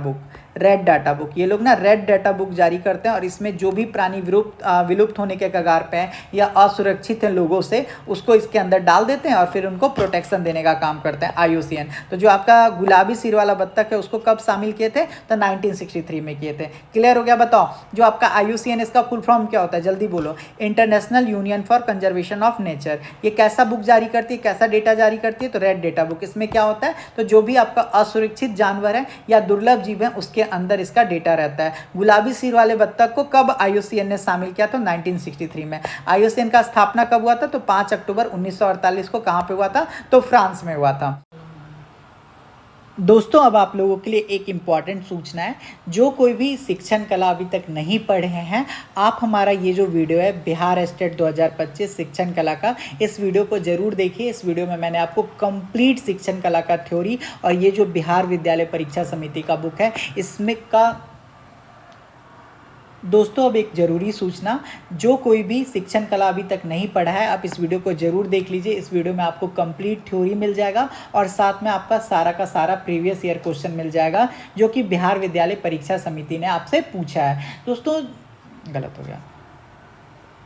बुक। ये लोग ना रेड डाटा बुक जारी करते हैं और इसमें जो भी प्राणी विलुप्त होने के कगार पे हैं या असुरक्षित हैं लोगों से, उसको इसके अंदर डाल देते हैं और फिर उनको प्रोटेक्शन देने का काम करते हैं IUCN। तो जो आपका गुलाबी सिर वाला बत्तख है उसको कब शामिल किए थे? तो 1963 में किए थे। क्लियर हो गया? बताओ जो आपका IUCN इसका फुल फॉर्म क्या होता है, जल्दी बोलो। International union for conservation of nature. ये कैसा बुक जारी करती है, कैसा डेटा जारी करती है? तो रेड डेटा बुक। इसमें क्या होता है? तो जो भी आपका असुरक्षित जानवर है या दुर्लभ जीव है उसके अंदर इसका डेटा रहता है। गुलाबी सिर वाले बत्तख को कब IUCN ने शामिल किया? तो 1963 में। IUCN का स्थापना कब हुआ था? तो 5 अक्टूबर 1948 को। कहाँ पे हुआ था? तो फ्रांस में हुआ था। दोस्तों अब आप लोगों के लिए एक इम्पॉर्टेंट सूचना है। जो कोई भी शिक्षण कला अभी तक नहीं पढ़े हैं, आप हमारा ये जो वीडियो है बिहार स्टेट 2025 शिक्षण कला का, इस वीडियो को ज़रूर देखिए। इस वीडियो में मैंने आपको कंप्लीट शिक्षण कला का थ्योरी और ये जो बिहार विद्यालय परीक्षा समिति का बुक है इसमें का दोस्तों अब एक ज़रूरी सूचना, जो कोई भी शिक्षण कला अभी तक नहीं पढ़ा है आप इस वीडियो को ज़रूर देख लीजिए। इस वीडियो में आपको कंप्लीट थ्योरी मिल जाएगा और साथ में आपका सारा का सारा प्रीवियस ईयर क्वेश्चन मिल जाएगा जो कि बिहार विद्यालय परीक्षा समिति ने आपसे पूछा है। दोस्तों गलत हो गया।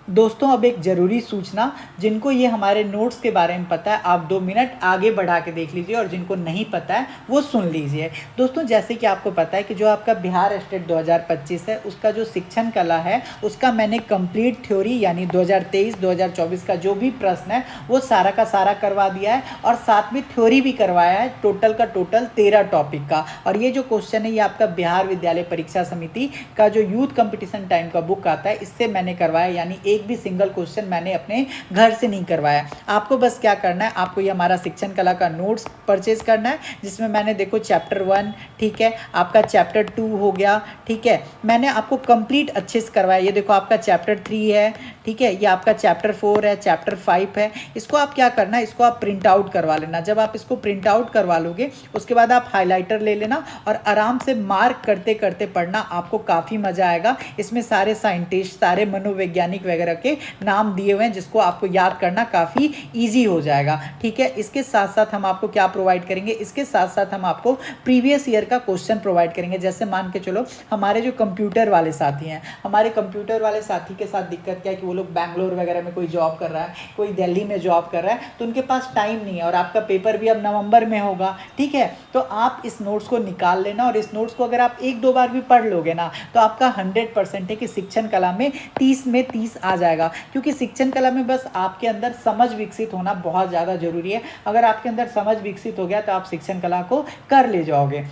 दोस्तों अब एक ज़रूरी सूचना, जिनको ये हमारे नोट्स के बारे में पता है आप 2 मिनट आगे बढ़ा के देख लीजिए और जिनको नहीं पता है वो सुन लीजिए। दोस्तों जैसे कि आपको पता है कि जो आपका बिहार स्टेट 2025 है उसका जो शिक्षण कला है उसका मैंने कंप्लीट थ्योरी यानी 2023-2024 का जो भी प्रश्न है वो सारा का सारा करवा दिया है और साथ में थ्योरी भी करवाया है, टोटल का टोटल 13 टॉपिक का। और ये जो क्वेश्चन है ये आपका बिहार विद्यालय परीक्षा समिति का जो यूथ कंपटीशन टाइम का बुक आता है इससे मैंने करवाया, यानी एक भी सिंगल क्वेश्चन मैंने अपने घर से नहीं करवाया। आपको बस क्या करना है, आपको ये हमारा शिक्षण कला का नोट्स परचेज करना है जिसमें मैंने देखो चैप्टर 1, ठीक है, आपका चैप्टर 2 हो गया, ठीक है, मैंने आपको कंप्लीट अच्छे से करवाया। ये देखो आपका चैप्टर 3 है, ठीक है, ये आपका चैप्टर 4 है, चैप्टर 5 है। इसको आप क्या करना है, इसको आप प्रिंट आउट करवा लेना। जब आप इसको प्रिंट आउट करवा लोगे उसके बाद आप हाईलाइटर ले लेना और आराम से मार्क करते करते पढ़ना, आपको काफ़ी मज़ा आएगा। इसमें सारे साइंटिस्ट, सारे मनोवैज्ञानिक वगैरह के नाम दिए हुए हैं जिसको आपको याद करना काफ़ी ईजी हो जाएगा, ठीक है। इसके साथ साथ हम आपको क्या प्रोवाइड करेंगे, इसके साथ साथ हम आपको प्रीवियस ईयर का क्वेश्चन प्रोवाइड करेंगे। जैसे मान के चलो हमारे जो कंप्यूटर वाले साथी हैं, हमारे कंप्यूटर वाले साथी के साथ दिक्कत क्या है कि वो लोग बैंगलोर वगैरह में कोई जॉब कर रहा है, कोई दिल्ली में जॉब कर रहा है, तो उनके पास टाइम नहीं है और आपका पेपर भी अब नवंबर में होगा, ठीक है। तो आप इस नोट्स को निकाल लेना और इस नोट्स को अगर आप 1-2 बार भी पढ़ लोगे ना तो आपका 100% है कि शिक्षण कला में 30 में 30 आ जाएगा। क्योंकि शिक्षण कला में बस आपके अंदर समझ विकसित होना बहुत ज़्यादा जरूरी है। अगर आपके अंदर समझ विकसित हो गया तो आप शिक्षण कला को कर ले जाओगे,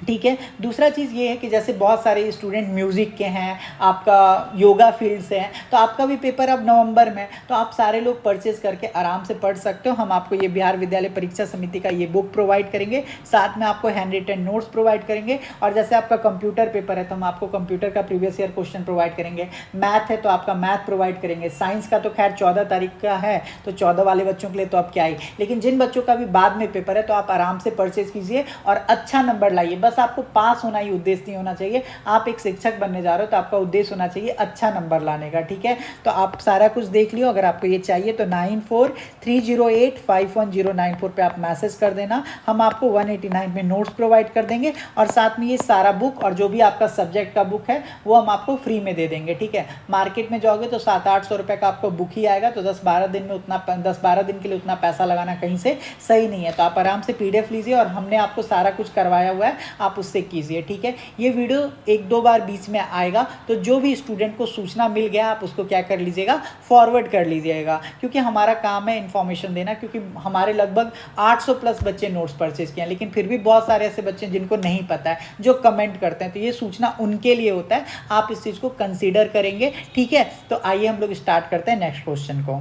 ठीक है। दूसरा चीज़ ये है कि जैसे बहुत सारे स्टूडेंट म्यूज़िक के हैं, आपका योगा फील्ड से हैं, तो आपका भी पेपर अब नवंबर में, तो आप सारे लोग परचेज करके आराम से पढ़ सकते हो। हम आपको ये बिहार विद्यालय परीक्षा समिति का ये बुक प्रोवाइड करेंगे, साथ में आपको हैंड रिटन नोट्स प्रोवाइड करेंगे। और जैसे आपका कंप्यूटर पेपर है तो हम आपको कंप्यूटर का प्रीवियस ईयर क्वेश्चन प्रोवाइड करेंगे, मैथ है तो आपका मैथ प्रोवाइड करेंगे, साइंस का तो खैर 14 तारीख का है तो 14 वाले बच्चों के लिए तो अब क्या ही, लेकिन जिन बच्चों का भी बाद में पेपर है तो आप आराम से परचेज कीजिए और अच्छा नंबर लाइए। बस आपको पास होना ही उद्देश्य नहीं होना चाहिए, आप एक शिक्षक बनने जा रहे हो तो आपका उद्देश्य होना चाहिए अच्छा नंबर लाने का, ठीक है। तो आप सारा कुछ देख लियो। अगर आपको ये चाहिए तो 9430851094 पे आप मैसेज कर देना, हम आपको 189 में नोट्स प्रोवाइड कर देंगे और साथ में ये सारा बुक और जो भी आपका सब्जेक्ट का बुक है वो हम आपको फ्री में दे देंगे, ठीक है। मार्केट में जाओगे तो 700-800 रुपये का आपको बुक ही आएगा, तो 10-12 दिन में उतना 10-12 दिन के लिए उतना पैसा लगाना कहीं से सही नहीं है। तो आप आराम से PDF लीजिए और हमने आपको सारा कुछ करवाया हुआ है, आप उससे कीजिए, ठीक है। ये वीडियो एक दो बार बीच में आएगा, तो जो भी स्टूडेंट को सूचना मिल गया आप उसको क्या कर लीजिएगा, फॉरवर्ड कर लीजिएगा, क्योंकि हमारा काम है इन्फॉर्मेशन देना। क्योंकि हमारे लगभग 800 प्लस बच्चे नोट्स परचेज किए हैं, लेकिन फिर भी बहुत सारे ऐसे बच्चे जिनको नहीं पता है, जो कमेंट करते हैं, तो ये सूचना उनके लिए होता है। आप इस चीज़ को कंसीडर करेंगे, ठीक है। तो आइए हम लोग स्टार्ट करते हैं नेक्स्ट क्वेश्चन को।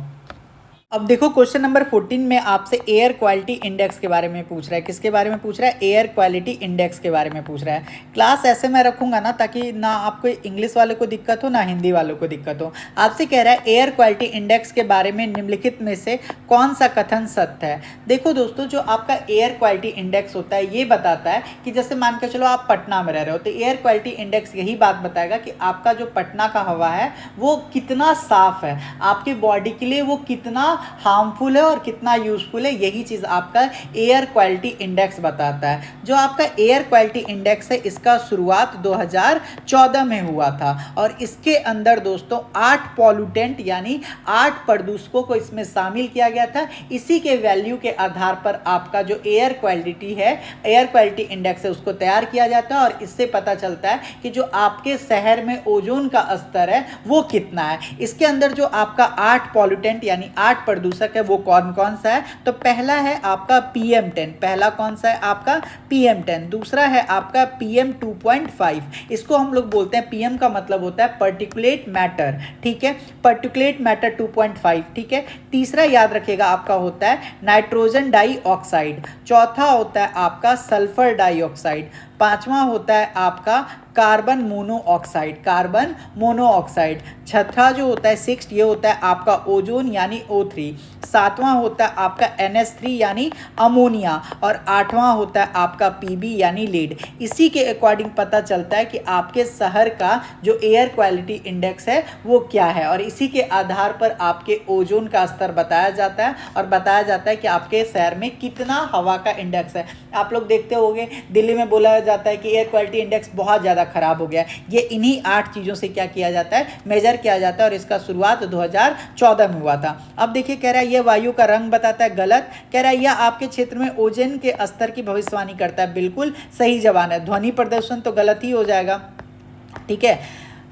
अब देखो क्वेश्चन नंबर 14 में आपसे एयर क्वालिटी इंडेक्स के बारे में पूछ रहा है। किसके बारे में पूछ रहा है? एयर क्वालिटी इंडेक्स के बारे में पूछ रहा है। क्लास ऐसे मैं रखूंगा ना, ताकि ना आपको इंग्लिश वालों को दिक्कत हो ना हिंदी वालों को दिक्कत हो। आपसे कह रहा है एयर क्वालिटी इंडेक्स के बारे में निम्नलिखित में से कौन सा कथन सत्य है। देखो दोस्तों, जो आपका एयर क्वालिटी इंडेक्स होता है ये बताता है कि जैसे मान के चलो आप पटना में रह रहे हो, तो एयर क्वालिटी इंडेक्स यही बात बताएगा कि आपका जो पटना का हवा है वो कितना साफ है, आपकी बॉडी के लिए वो कितना हार्मफुल है और कितना यूजफुल है। यही चीज़ आपका एयर क्वालिटी इंडेक्स बताता है। जो आपका एयर क्वालिटी इंडेक्स है इसका शुरुआत 2014 में हुआ था, और इसके अंदर दोस्तों 8 पॉल्यूटेंट यानी 8 प्रदूषकों को इसमें शामिल किया गया था। इसी के वैल्यू के आधार पर आपका जो एयर क्वालिटी है, एयर क्वालिटी इंडेक्स है, उसको तैयार किया जाता है। और इससे पता चलता है कि जो आपके शहर में ओजोन का स्तर है वो कितना है। इसके अंदर जो आपका 8 पॉल्यूटेंट यानी 8 प्रदूषक है वो कौन कौन सा है? तो पहला है आपका PM10। पहला कौन सा है आपका? PM10। दूसरा है आपका PM2.5। इसको हम लोग बोलते हैं, PM का मतलब होता है पर्टिकुलेट मैटर, ठीक है, पर्टिकुलेट मैटर 2.5, ठीक है। तीसरा याद रखिएगा आपका होता है नाइट्रोजन डाइऑक्साइड। चौथा होता है आपका सल्फर डाइऑक्साइड। पांचवा होता है आपका कार्बन मोनोऑक्साइड, कार्बन मोनोऑक्साइड। छठा जो होता है 6, ये होता है आपका ओजोन यानी O3। सातवां होता है आपका NH3 यानी अमोनिया। और आठवां होता है आपका PB यानी लीड। इसी के अकॉर्डिंग पता चलता है कि आपके शहर का जो एयर क्वालिटी इंडेक्स है वो क्या है, और इसी के आधार पर आपके ओजोन का स्तर बताया जाता है, और बताया जाता है कि आपके शहर में कितना हवा का इंडेक्स है। आप लोग देखते होंगे दिल्ली में बोला जाता है कि एयर क्वालिटी इंडेक्स बहुत ज़्यादा खराब हो गया है। ये इन्हीं 8 चीज़ों से क्या किया जाता है, मेजर किया जाता है, और इसका शुरुआत 2014 में हुआ था। अब देखिए कह रहा है ये वायु का रंग बताता है, गलत। कह रहा है यह आपके क्षेत्र में ओजोन के स्तर की भविष्यवाणी करता है, बिल्कुल सही जवाब है। ध्वनि प्रदूषण तो गलत ही हो जाएगा, ठीक है।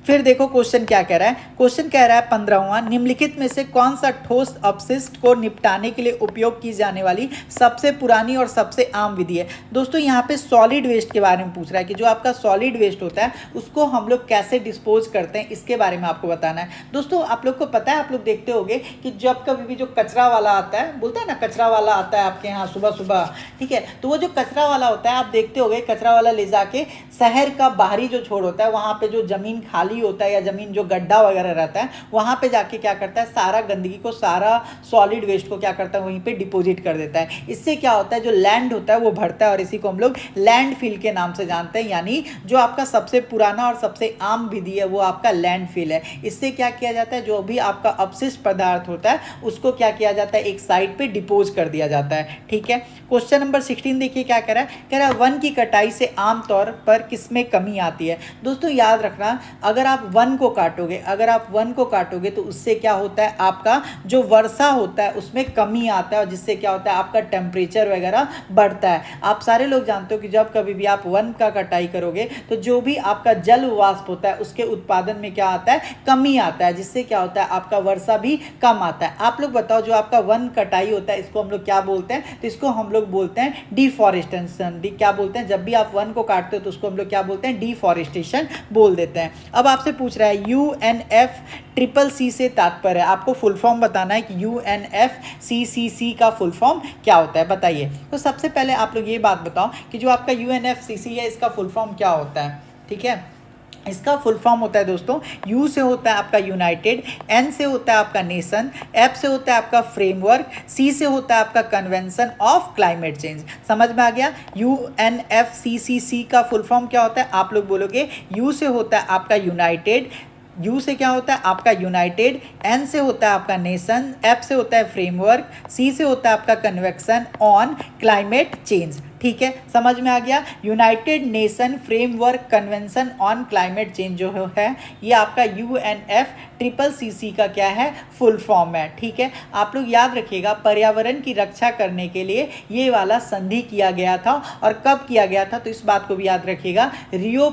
फिर देखो क्वेश्चन क्या कह रहा है। क्वेश्चन कह रहा है 15वां, निम्नलिखित में से कौन सा ठोस अपशिष्ट को निपटाने के लिए उपयोग की जाने वाली सबसे पुरानी और सबसे आम विधि है। दोस्तों यहाँ पे सॉलिड वेस्ट के बारे में पूछ रहा है कि जो आपका सॉलिड वेस्ट होता है उसको हम लोग कैसे डिस्पोज करते हैं, इसके बारे में आपको बताना है। दोस्तों आप लोग को पता है, आप लोग देखते होंगे कि जब कभी भी जो कचरा वाला आता है, बोलता है ना कचरा वाला आता है आपके यहाँ सुबह सुबह, ठीक है, तो वो जो कचरा वाला होता है आप देखते होंगे कचरा वाला ले जाके शहर का बाहरी जो छोर होता है वहाँ पे जो जमीन खाली होता है या जमीन जो गड्ढा वगैरह रहता है वहाँ पे जाके क्या करता है, सारा गंदगी को, सारा सॉलिड वेस्ट को क्या करता है वहीं पे डिपॉजिट कर देता है। इससे क्या होता है, जो लैंड होता है वो भरता है, और इसी को हम लोग लैंडफिल के नाम से जानते हैं। यानी जो आपका सबसे पुराना और सबसे आम विधि है वो आपका लैंडफिल है। इससे क्या किया जाता है, जो भी आपका अपशिष्ट पदार्थ होता है उसको क्या किया जाता है, एक साइड पे डिपोज कर दिया जाता है, ठीक है। क्वेश्चन नंबर 16 देखिए क्या कह रहा है। कह रहा है वन की कटाई से आमतौर पर किसमें कमी आती है। दोस्तों याद रखना, अगर आप वन को काटोगे, अगर आप वन को काटोगे तो उससे क्या होता है, आपका जो वर्षा होता है उसमें कमी आता है, और जिससे क्या होता है आपका टेम्परेचर वगैरह बढ़ता है। आप सारे लोग जानते हो कि जब कभी भी आप वन का कटाई करोगे तो जो भी आपका जल वाष्प होता है उसके उत्पादन में क्या आता है, कमी आता है, जिससे क्या होता है आपका वर्षा भी कम आता है। आप लोग बताओ, जो आपका वन कटाई होता है इसको हम लोग क्या बोलते हैं, तो इसको हम लोग बोलते हैं डिफॉरेस्टेशन। क्या बोलते हैं, जब भी आप वन को काटते हो तो उसको हम लोग क्या बोलते हैं, डिफॉरेस्टेशन बोल देते हैं। अब आपसे पूछ रहा है UNFCCC से तात्पर्य, आपको फुल फॉर्म बताना है कि UNFCCC का फुल फॉर्म क्या होता है, बताइए। तो सबसे पहले आप लोग ये बात बताओ कि जो आपका UNFCCC है इसका फुल फॉर्म क्या होता है, ठीक है। इसका फुल फॉर्म होता है दोस्तों, यू से होता है आपका यूनाइटेड, एन से होता है आपका नेशन, एफ से होता है आपका फ्रेमवर्क, सी से होता है आपका कन्वेंशन ऑफ क्लाइमेट चेंज। समझ में आ गया। UNFCCC का फुल फॉर्म क्या होता है, आप लोग बोलोगे यू से होता है आपका यूनाइटेड, यू से क्या होता है आपका यूनाइटेड, एन से होता है आपका नेशन, एफ से होता है फ्रेमवर्क, सी से होता है आपका कन्वेक्शन ऑन क्लाइमेट चेंज, ठीक है, समझ में आ गया। United nation framework convention on climate change जो है ये आपका UNFCCC का क्या है, फुल फॉर्म है। ठीक है, आप लोग याद रखिएगा पर्यावरण की रक्षा करने के लिए ये वाला संधि किया गया था। और कब किया गया था, तो इस बात को भी याद रखिएगा, रियो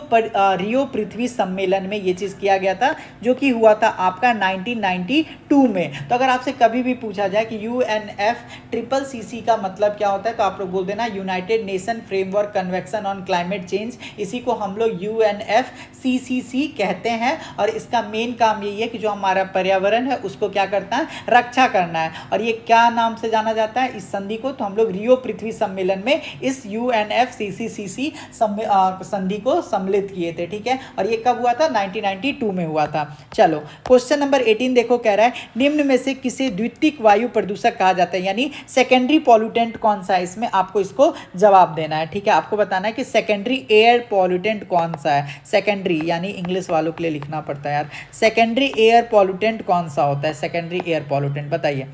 पृथ्वी सम्मेलन में ये चीज़ किया गया था, जो कि हुआ था आपका 1992 में। तो अगर आपसे कभी भी पूछा जाए कि UNFCCC का मतलब क्या होता है, तो आप लोग बोल देना United nation framework convention on climate change. इसी को हम लोग UNFCCC कहते हैं। और इसका मेन काम यही है कि जो हमारा पर्यावरण है उसको क्या करता है, रक्षा करना है। और ये क्या नाम से जाना जाता है इस संधि को, तो हम लोग रियो पृथ्वी सम्मेलन में इस UNFCCC संधि को सम्मिलित किए थे। ठीक है, और ये कब हुआ था, 1992 में हुआ था। चलो क्वेश्चन नंबर 18 देखो, कह रहा है निम्न में से किसे द्वितीयक वायु प्रदूषक कहा जाता है, यानी सेकेंडरी पॉल्यूटेंट कौन सा है, इसमें आपको इसको जवाब देना है। ठीक है, आपको बताना है कि सेकेंडरी एयर पॉल्यूटेंट कौन सा है। सेकेंडरी यानी इंग्लिश वालों के लिए लिखना पड़ता है यार, सेकेंडरी एयर पॉल्यूटेंट कौन सा होता है, सेकेंडरी एयर पॉल्यूटेंट बताइए।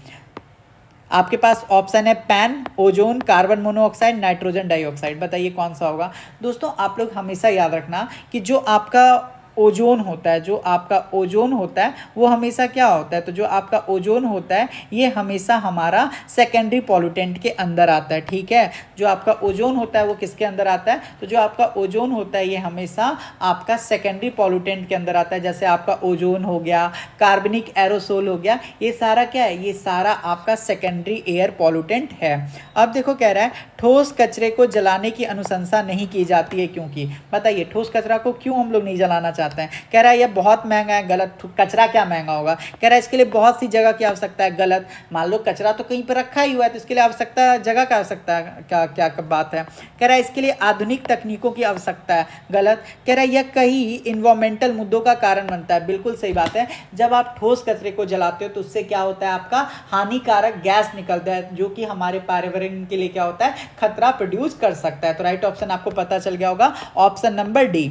आपके पास ऑप्शन है pan, ozone, carbon monoxide, nitrogen dioxide, बताइए कौन सा होगा। दोस्तों आप लोग हमेशा याद रखना कि जो आपका ओजोन होता है, जो आपका ओजोन होता है वो हमेशा क्या होता है, तो जो आपका ओजोन होता है ये हमेशा हमारा सेकेंडरी पॉल्यूटेंट के अंदर आता है। ठीक है, जो आपका ओजोन होता है वो किसके अंदर आता है, तो जो आपका ओजोन होता है ये हमेशा आपका सेकेंडरी पॉल्यूटेंट के अंदर आता है। जैसे आपका ओजोन हो गया, कार्बनिक एरोसोल हो गया, ये सारा क्या है, ये सारा आपका सेकेंडरी एयर पॉल्यूटेंट है। अब देखो कह रहा है ठोस कचरे को जलाने की अनुशंसा नहीं की जाती है, क्योंकि बताइए ठोस कचरा को क्यों हम लोग नहीं जलाना चाहते हैं। कह रहा है ये बहुत महंगा है, गलत। कचरा क्या महंगा होगा, कह रहा है इसके लिए बहुत सी जगह की आवश्यकता है, गलत। मान लो कचरा तो कहीं पर रखा ही हुआ है, तो इसके लिए आवश्यकता जगह का आवश्यकता है, क्या क्या बात है। कह रहा है इसके लिए आधुनिक तकनीकों की आवश्यकता है, गलत। कह रहा है यह कई इन्वायरमेंटल मुद्दों का कारण बनता है, बिल्कुल सही बात है। जब आप ठोस कचरे को जलाते हो तो उससे क्या होता है, आपका हानिकारक गैस निकलता है, जो कि हमारे पर्यावरण के लिए क्या होता है, खतरा प्रोड्यूस कर सकता है। तो राइट ऑप्शन आपको पता चल गया होगा, ऑप्शन नंबर डी।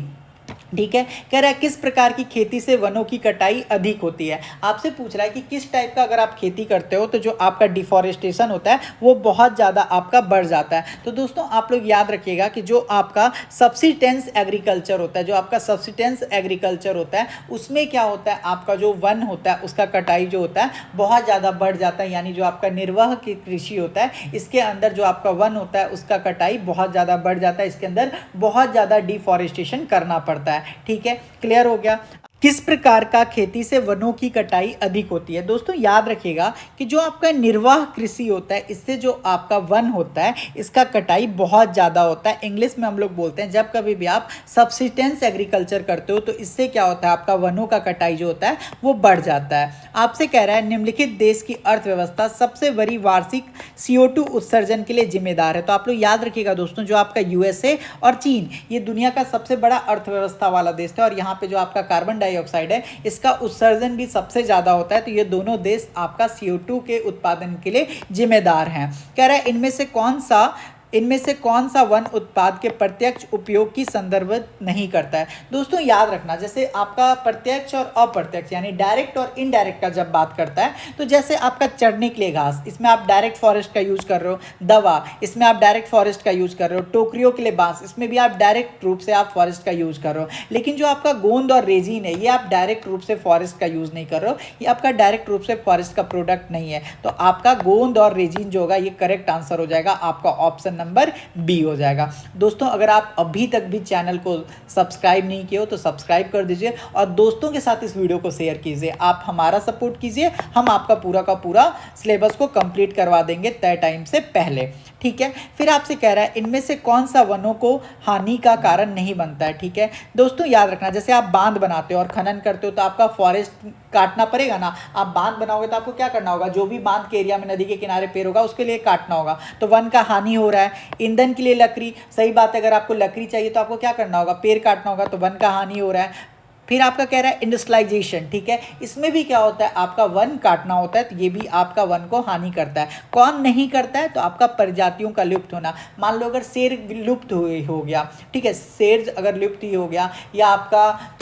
ठीक है, कह रहा है किस प्रकार की खेती से वनों की कटाई अधिक होती है। आपसे पूछ रहा है कि किस टाइप का अगर आप खेती करते हो तो जो आपका डिफॉरेस्टेशन होता है वो बहुत ज़्यादा आपका बढ़ जाता है। तो दोस्तों आप लोग याद रखिएगा कि जो आपका सब्सिस्टेंस एग्रीकल्चर होता है, जो आपका सब्सिस्टेंस एग्रीकल्चर होता है उसमें क्या होता है, आपका जो वन होता है उसका कटाई जो होता है बहुत ज़्यादा बढ़ जाता है। यानी जो आपका निर्वाह की कृषि होता है इसके अंदर जो आपका वन होता है उसका कटाई बहुत ज़्यादा बढ़ जाता है, इसके अंदर बहुत ज़्यादा डिफॉरेस्टेशन करना पड़ता है। ठीक है, क्लियर हो गया। किस प्रकार का खेती से वनों की कटाई अधिक होती है। दोस्तों याद रखिएगा कि जो आपका निर्वाह कृषि होता है इससे जो आपका वन होता है इसका कटाई बहुत ज़्यादा होता है। इंग्लिश में हम लोग बोलते हैं जब कभी भी आप सब्सिस्टेंस एग्रीकल्चर करते हो तो इससे क्या होता है, आपका वनों का कटाई जो होता है वो बढ़ जाता है। आपसे कह रहा है निम्नलिखित देश की अर्थव्यवस्था सबसे बड़ी वार्षिक CO2 उत्सर्जन के लिए जिम्मेदार है। तो आप लोग याद रखिएगा दोस्तों, जो आपका USA और चीन ये दुनिया का सबसे बड़ा अर्थव्यवस्था वाला देश है, और यहाँ पे जो आपका कार्बन डाइऑक्साइड है इसका उत्सर्जन भी सबसे ज़्यादा होता है। तो ये दोनों देश आपका CO2 के उत्पादन के लिए जिम्मेदार हैं। कह रहा है इनमें से कौन सा वन उत्पाद के प्रत्यक्ष उपयोग की संदर्भित नहीं करता है। दोस्तों याद रखना, जैसे आपका प्रत्यक्ष और अप्रत्यक्ष यानी डायरेक्ट और इनडायरेक्ट का जब बात करता है तो जैसे आपका चढ़ने के लिए घास, इसमें आप डायरेक्ट फॉरेस्ट का यूज कर रहे हो, दवा इसमें आप डायरेक्ट फॉरेस्ट का यूज कर रहे हो, टोकरियों के लिए बांस इसमें भी आप डायरेक्ट रूप से आप फॉरेस्ट का यूज कर रहे हो। लेकिन जो आपका गोंद और रेजिन है ये आप डायरेक्ट रूप से फॉरेस्ट का यूज नहीं कर रहे हो, ये आपका डायरेक्ट रूप से फॉरेस्ट का प्रोडक्ट नहीं है। तो आपका गोंद और रेजिन जो होगा ये करेक्ट आंसर हो जाएगा, आपका ऑप्शन नंबर बी हो जाएगा। दोस्तों अगर आप अभी तक भी चैनल को सब्सक्राइब नहीं किए हो तो सब्सक्राइब कर दीजिए और दोस्तों के साथ इस वीडियो को शेयर कीजिए। आप हमारा सपोर्ट कीजिए, हम आपका पूरा का पूरा सिलेबस को कंप्लीट करवा देंगे तय टाइम से पहले। ठीक है, फिर आपसे कह रहा है इनमें से कौन सा वनों को हानि का कारण नहीं बनता है। ठीक है दोस्तों याद रखना, जैसे आप बांध बनाते हो और खनन करते हो तो आपका फॉरेस्ट काटना पड़ेगा ना। आप बांध बनाओगे तो आपको क्या करना होगा, जो भी बांध के एरिया में नदी के किनारे पेड़ होगा उसके लिए काटना होगा, तो वन का हानि हो रहा है। ईंधन के लिए लकड़ी, सही बात है, अगर आपको लकड़ी चाहिए तो आपको क्या करना होगा, पेड़ काटना होगा, तो वन का हानि हो रहा है। फिर आपका कह रहा है इंडस्ट्रियलाइजेशन, ठीक है, इसमें भी क्या होता है, आपका वन काटना होता है, तो ये भी आपका वन को हानि करता है। कौन नहीं करता है, तो आपका प्रजातियों का लुप्त होना। मान लो अगर शेर लुप्त हो गया, ठीक है, शेर अगर लुप्त ही हो गया, या आपका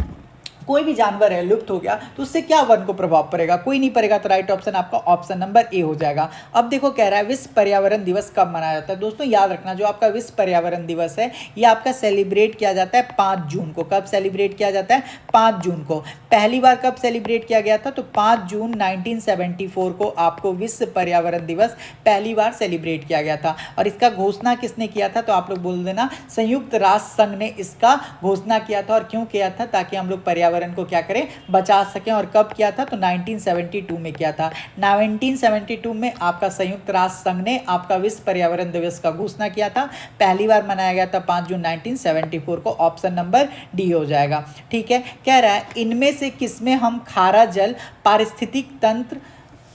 कोई भी जानवर है लुप्त हो गया तो उससे क्या वन को प्रभाव पड़ेगा, कोई नहीं पड़ेगा। तो राइट ऑप्शन आपका ऑप्शन नंबर ए हो जाएगा। अब देखो कह रहा है विश्व पर्यावरण दिवस कब मनाया जाता है। दोस्तों याद रखना जो आपका विश्व पर्यावरण दिवस है ये आपका सेलिब्रेट किया जाता है 5 जून को। कब सेलिब्रेट किया जाता है? 5 जून को। पहली बार कब सेलिब्रेट किया गया था? तो 5 जून 1974 को आपको विश्व पर्यावरण दिवस पहली बार सेलिब्रेट किया गया था। और इसका घोषणा किसने किया था? तो आप लोग बोल देना संयुक्त राष्ट्र संघ ने इसका घोषणा किया था। और क्यों किया था? ताकि हम लोग पर्यावरण को क्या करें, बचा सकें। और कब किया था? तो 1972 में किया था। 1972 में आपका संयुक्त राष्ट्र संघ ने आपका विश्व पर्यावरण दिवस का घोषणा किया था। पहली बार मनाया गया था 5 जून 1974 को। ऑप्शन नंबर डी हो जाएगा। ठीक है, कह रहा है इनमें से किसमें हम खारा जल पारिस्थितिक तंत्र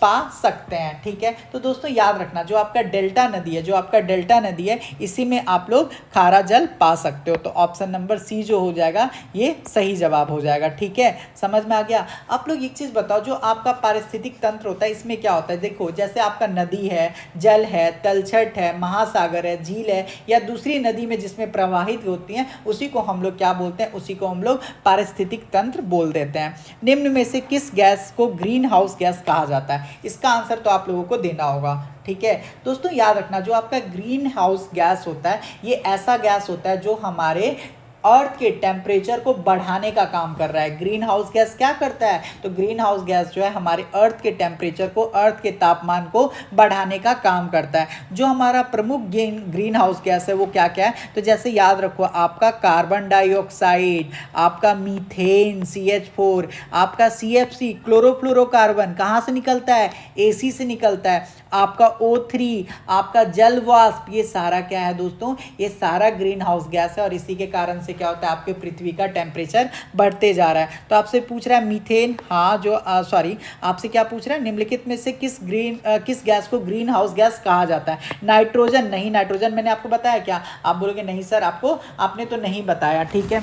पा सकते हैं। ठीक है, तो दोस्तों याद रखना जो आपका डेल्टा नदी है, जो आपका डेल्टा नदी है इसी में आप लोग खारा जल पा सकते हो। तो ऑप्शन नंबर सी जो हो जाएगा ये सही जवाब हो जाएगा। ठीक है, समझ में आ गया। आप लोग एक चीज़ बताओ जो आपका पारिस्थितिक तंत्र होता है इसमें क्या होता है। देखो जैसे आपका नदी है, जल है, तलछट है, महासागर है, झील है या दूसरी नदी में जिसमें प्रवाहित होती हैं उसी को हम लोग क्या बोलते हैं, उसी को हम लोग पारिस्थितिक तंत्र बोल देते हैं। निम्न में से किस गैस को ग्रीन हाउस गैस कहा जाता है? इसका आंसर तो आप लोगों को देना होगा। ठीक है दोस्तों, याद रखना जो आपका ग्रीन हाउस गैस होता है ये ऐसा गैस होता है जो हमारे अर्थ के टेम्परेचर को बढ़ाने का काम कर रहा है। ग्रीन हाउस गैस क्या करता है? तो ग्रीन हाउस गैस जो है हमारे अर्थ के टेम्परेचर को, अर्थ के तापमान को बढ़ाने का काम करता है। जो हमारा प्रमुख ग्रीन हाउस गैस है वो क्या क्या है? तो जैसे याद रखो आपका कार्बन डाइऑक्साइड, आपका मीथेन CH4, आपका CFC क्लोरोफ्लोरोकार्बन कहाँ से निकलता है? AC से निकलता है। आपका O3, आपका जल वाष्प, ये सारा क्या है दोस्तों? ये सारा ग्रीन हाउस गैस है। और इसी के कारण से क्या होता है आपके पृथ्वी का टेम्परेचर बढ़ते जा रहा है। तो आपसे पूछ रहा है मीथेन, हाँ जो आपसे क्या पूछ रहा है निम्नलिखित में से किस गैस को ग्रीन हाउस गैस कहा जाता है? नाइट्रोजन नहीं, नाइट्रोजन मैंने आपको बताया क्या? आप बोलोगे नहीं सर आपने तो नहीं बताया। ठीक है,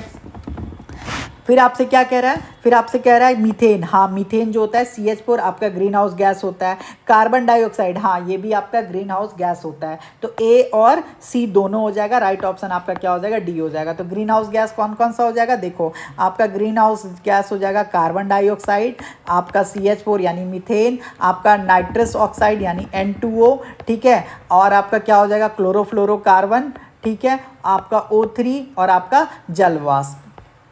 फिर आपसे क्या कह रहा है? फिर आपसे कह रहा है मीथेन, हाँ मीथेन जो होता है CH4 आपका ग्रीन हाउस गैस होता है। कार्बन डाइऑक्साइड, हाँ ये भी आपका ग्रीन हाउस गैस होता है। तो A और C दोनों हो जाएगा। राइट ऑप्शन आपका क्या हो जाएगा? डी हो जाएगा। तो ग्रीन हाउस गैस कौन कौन सा हो जाएगा? देखो आपका ग्रीन हाउस गैस हो जाएगा कार्बन डाइऑक्साइड, आपका CH4 यानी मीथेन, आपका नाइट्रस ऑक्साइड यानी N2O, ठीक है, और आपका क्या हो जाएगा? क्लोरोफ्लोरोकार्बन, ठीक है, आपका O3 और आपका जल वाष्प।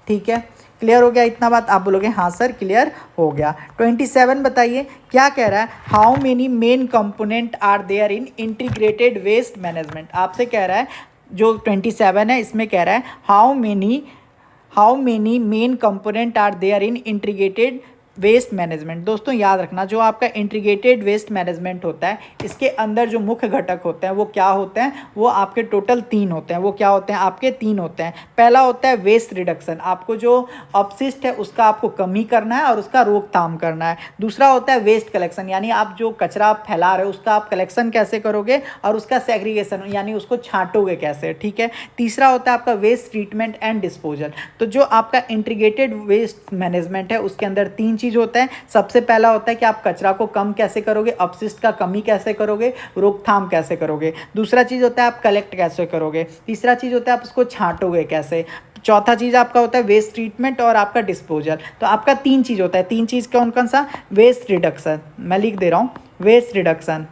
ठीक है, क्लियर हो गया इतना बात? आप बोलोगे हाँ सर क्लियर हो गया। 27 बताइए क्या कह रहा है? How many main component are there in integrated waste management. आपसे कह रहा है जो 27 है इसमें कह रहा है how many main component are there in integrated waste management. दोस्तों याद रखना जो आपका इंटीग्रेटेड वेस्ट मैनेजमेंट होता है इसके अंदर जो मुख्य घटक होते हैं वो क्या होते हैं? वो आपके टोटल 3 होते हैं। वो क्या होते हैं? आपके 3 होते हैं। पहला होता है वेस्ट रिडक्शन, आपको जो अपशिष्ट है उसका आपको कमी करना है और उसका रोकथाम करना है। दूसरा होता है वेस्ट कलेक्शन, यानी आप जो कचरा फैला रहे हो उसका आप कलेक्शन कैसे करोगे और उसका सेग्रीगेशन यानी उसको छांटोगे कैसे। ठीक है, तीसरा होता है आपका वेस्ट ट्रीटमेंट एंड डिस्पोजल। तो जो आपका इंटीग्रेटेड वेस्ट मैनेजमेंट है उसके अंदर 3 चीज़ होता है। सबसे पहला होता है कि आप कचरा को कम कैसे करोगे, अपशिष्ट का कमी कैसे करोगे, रोकथाम कैसे करोगे। दूसरा चीज़ होता है आप कलेक्ट कैसे करोगे। तीसरा चीज़ होता है आप उसको छांटोगे कैसे। चौथा चीज़ आपका होता है वेस्ट ट्रीटमेंट और आपका डिस्पोजल। तो आपका 3 चीज़ होता है। 3 चीज़ कौन कौन सा? वेस्ट रिडक्शन, मैं लिख दे रहा हूँ, waste reduction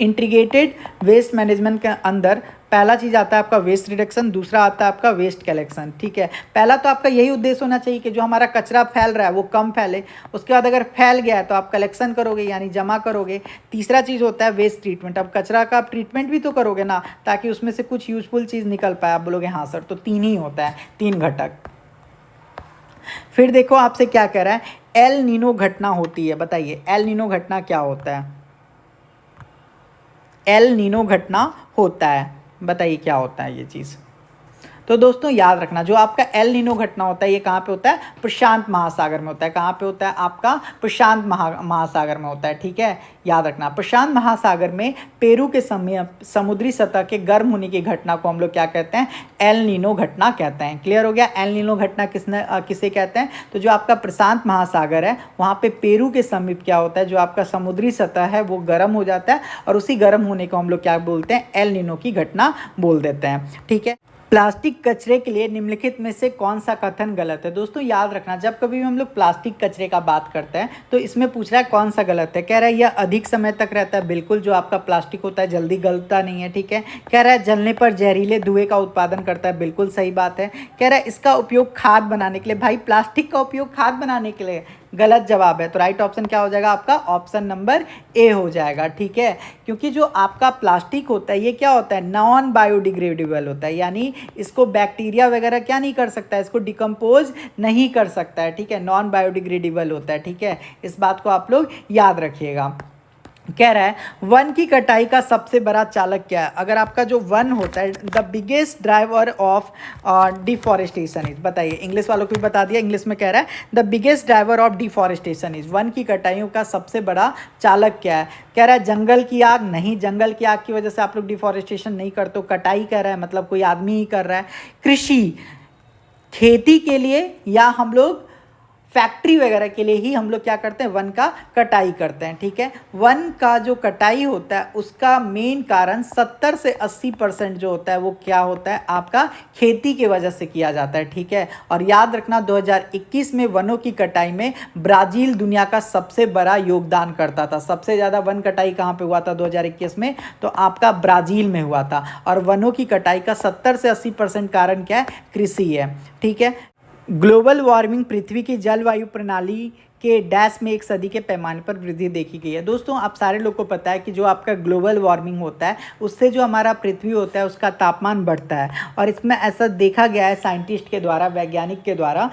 integrated waste management के अंदर पहला चीज़ आता है आपका वेस्ट रिडक्शन, दूसरा आता है आपका वेस्ट कलेक्शन। ठीक है, पहला तो आपका यही उद्देश्य होना चाहिए कि जो हमारा कचरा फैल रहा है वो कम फैले। उसके बाद अगर फैल गया है तो आप कलेक्शन करोगे यानी जमा करोगे। तीसरा चीज़ होता है वेस्ट ट्रीटमेंट, अब कचरा का आप ट्रीटमेंट भी तो करोगे ना ताकि उसमें से कुछ यूजफुल चीज़ निकल पाए। आप बोलोगे हाँ सर, तो 3 ही होता है, 3 घटक। फिर देखो आपसे क्या कह रहा है? एल नीनो घटना होती है, बताइए एल नीनो घटना क्या होता है? एल नीनो घटना होता है, बताइए क्या होता है ये चीज़। तो दोस्तों याद रखना जो आपका एल नीनो घटना होता है ये कहाँ पे होता है? प्रशांत महासागर में होता है। कहाँ पे होता है? आपका प्रशांत महासागर में होता है। ठीक है, याद रखना प्रशांत महासागर में पेरू के समुद्री सतह के गर्म होने की घटना को हम लोग क्या कहते हैं? एल नीनो घटना कहते हैं। क्लियर हो गया? एल नीनो घटना किसे कहते हैं? तो जो आपका प्रशांत महासागर है वहाँ पे पेरू के समीप क्या होता है? जो आपका समुद्री सतह है वो गर्म हो जाता है और उसी गर्म होने को हम लोग क्या बोलते हैं? एल नीनो की घटना बोल देते हैं। ठीक है, प्लास्टिक कचरे के लिए निम्नलिखित में से कौन सा कथन गलत है। दोस्तों याद रखना, जब कभी भी हम लोग प्लास्टिक कचरे का बात करते हैं तो इसमें पूछ रहा है कौन सा गलत है। कह रहा है यह अधिक समय तक रहता है, बिल्कुल जो आपका प्लास्टिक होता है जल्दी गलता नहीं है, ठीक है। कह रहा है जलने पर जहरीले धुएं का उत्पादन करता है, बिल्कुल सही बात है। कह रहा है इसका उपयोग खाद बनाने के लिए, भाई प्लास्टिक का उपयोग खाद बनाने के लिए, गलत जवाब है। तो राइट ऑप्शन क्या हो जाएगा आपका, ऑप्शन नंबर ए हो जाएगा, ठीक है। क्योंकि जो आपका प्लास्टिक होता है ये क्या होता है, नॉन बायोडिग्रेडेबल होता है, यानी इसको बैक्टीरिया वगैरह क्या नहीं कर सकता है, इसको डिकम्पोज नहीं कर सकता है, ठीक है। नॉन बायोडिग्रेडेबल होता है, ठीक है। इस बात को आप लोग याद रखिएगा। कह रहा है वन की कटाई का सबसे बड़ा चालक क्या है। अगर आपका जो वन होता है, the biggest driver of deforestation is, बताइए। इंग्लिश वालों को भी बता दिया, इंग्लिश में कह रहा है the biggest driver of deforestation is, one की कटाइयों का सबसे बड़ा चालक क्या है। कह रहा है जंगल की आग, नहीं, जंगल की आग की वजह से आप लोग डिफॉरेस्टेशन नहीं करते हो। कटाई कह रहा है मतलब कोई आदमी ही कर रहा है। कृषि, खेती के लिए या हम लोग फैक्ट्री वगैरह के लिए ही हम लोग क्या करते हैं, वन का कटाई करते हैं, ठीक है। वन का जो कटाई होता है उसका मेन कारण 70 से 80% जो होता है वो क्या होता है, आपका खेती की वजह से किया जाता है, ठीक है। और याद रखना 2021 में वनों की कटाई में ब्राज़ील दुनिया का सबसे बड़ा योगदान करता था। सबसे ज़्यादा वन कटाई कहाँ पे हुआ था 2021 में, तो आपका ब्राज़ील में हुआ था। और वनों की कटाई का 70 से 80% कारण क्या है, कृषि है, ठीक है। ग्लोबल वार्मिंग पृथ्वी की जलवायु प्रणाली के डैश में एक सदी के पैमाने पर वृद्धि देखी गई है। दोस्तों आप सारे लोग को पता है कि जो आपका ग्लोबल वार्मिंग होता है उससे जो हमारा पृथ्वी होता है उसका तापमान बढ़ता है। और इसमें ऐसा देखा गया है साइंटिस्ट के द्वारा, वैज्ञानिक के द्वारा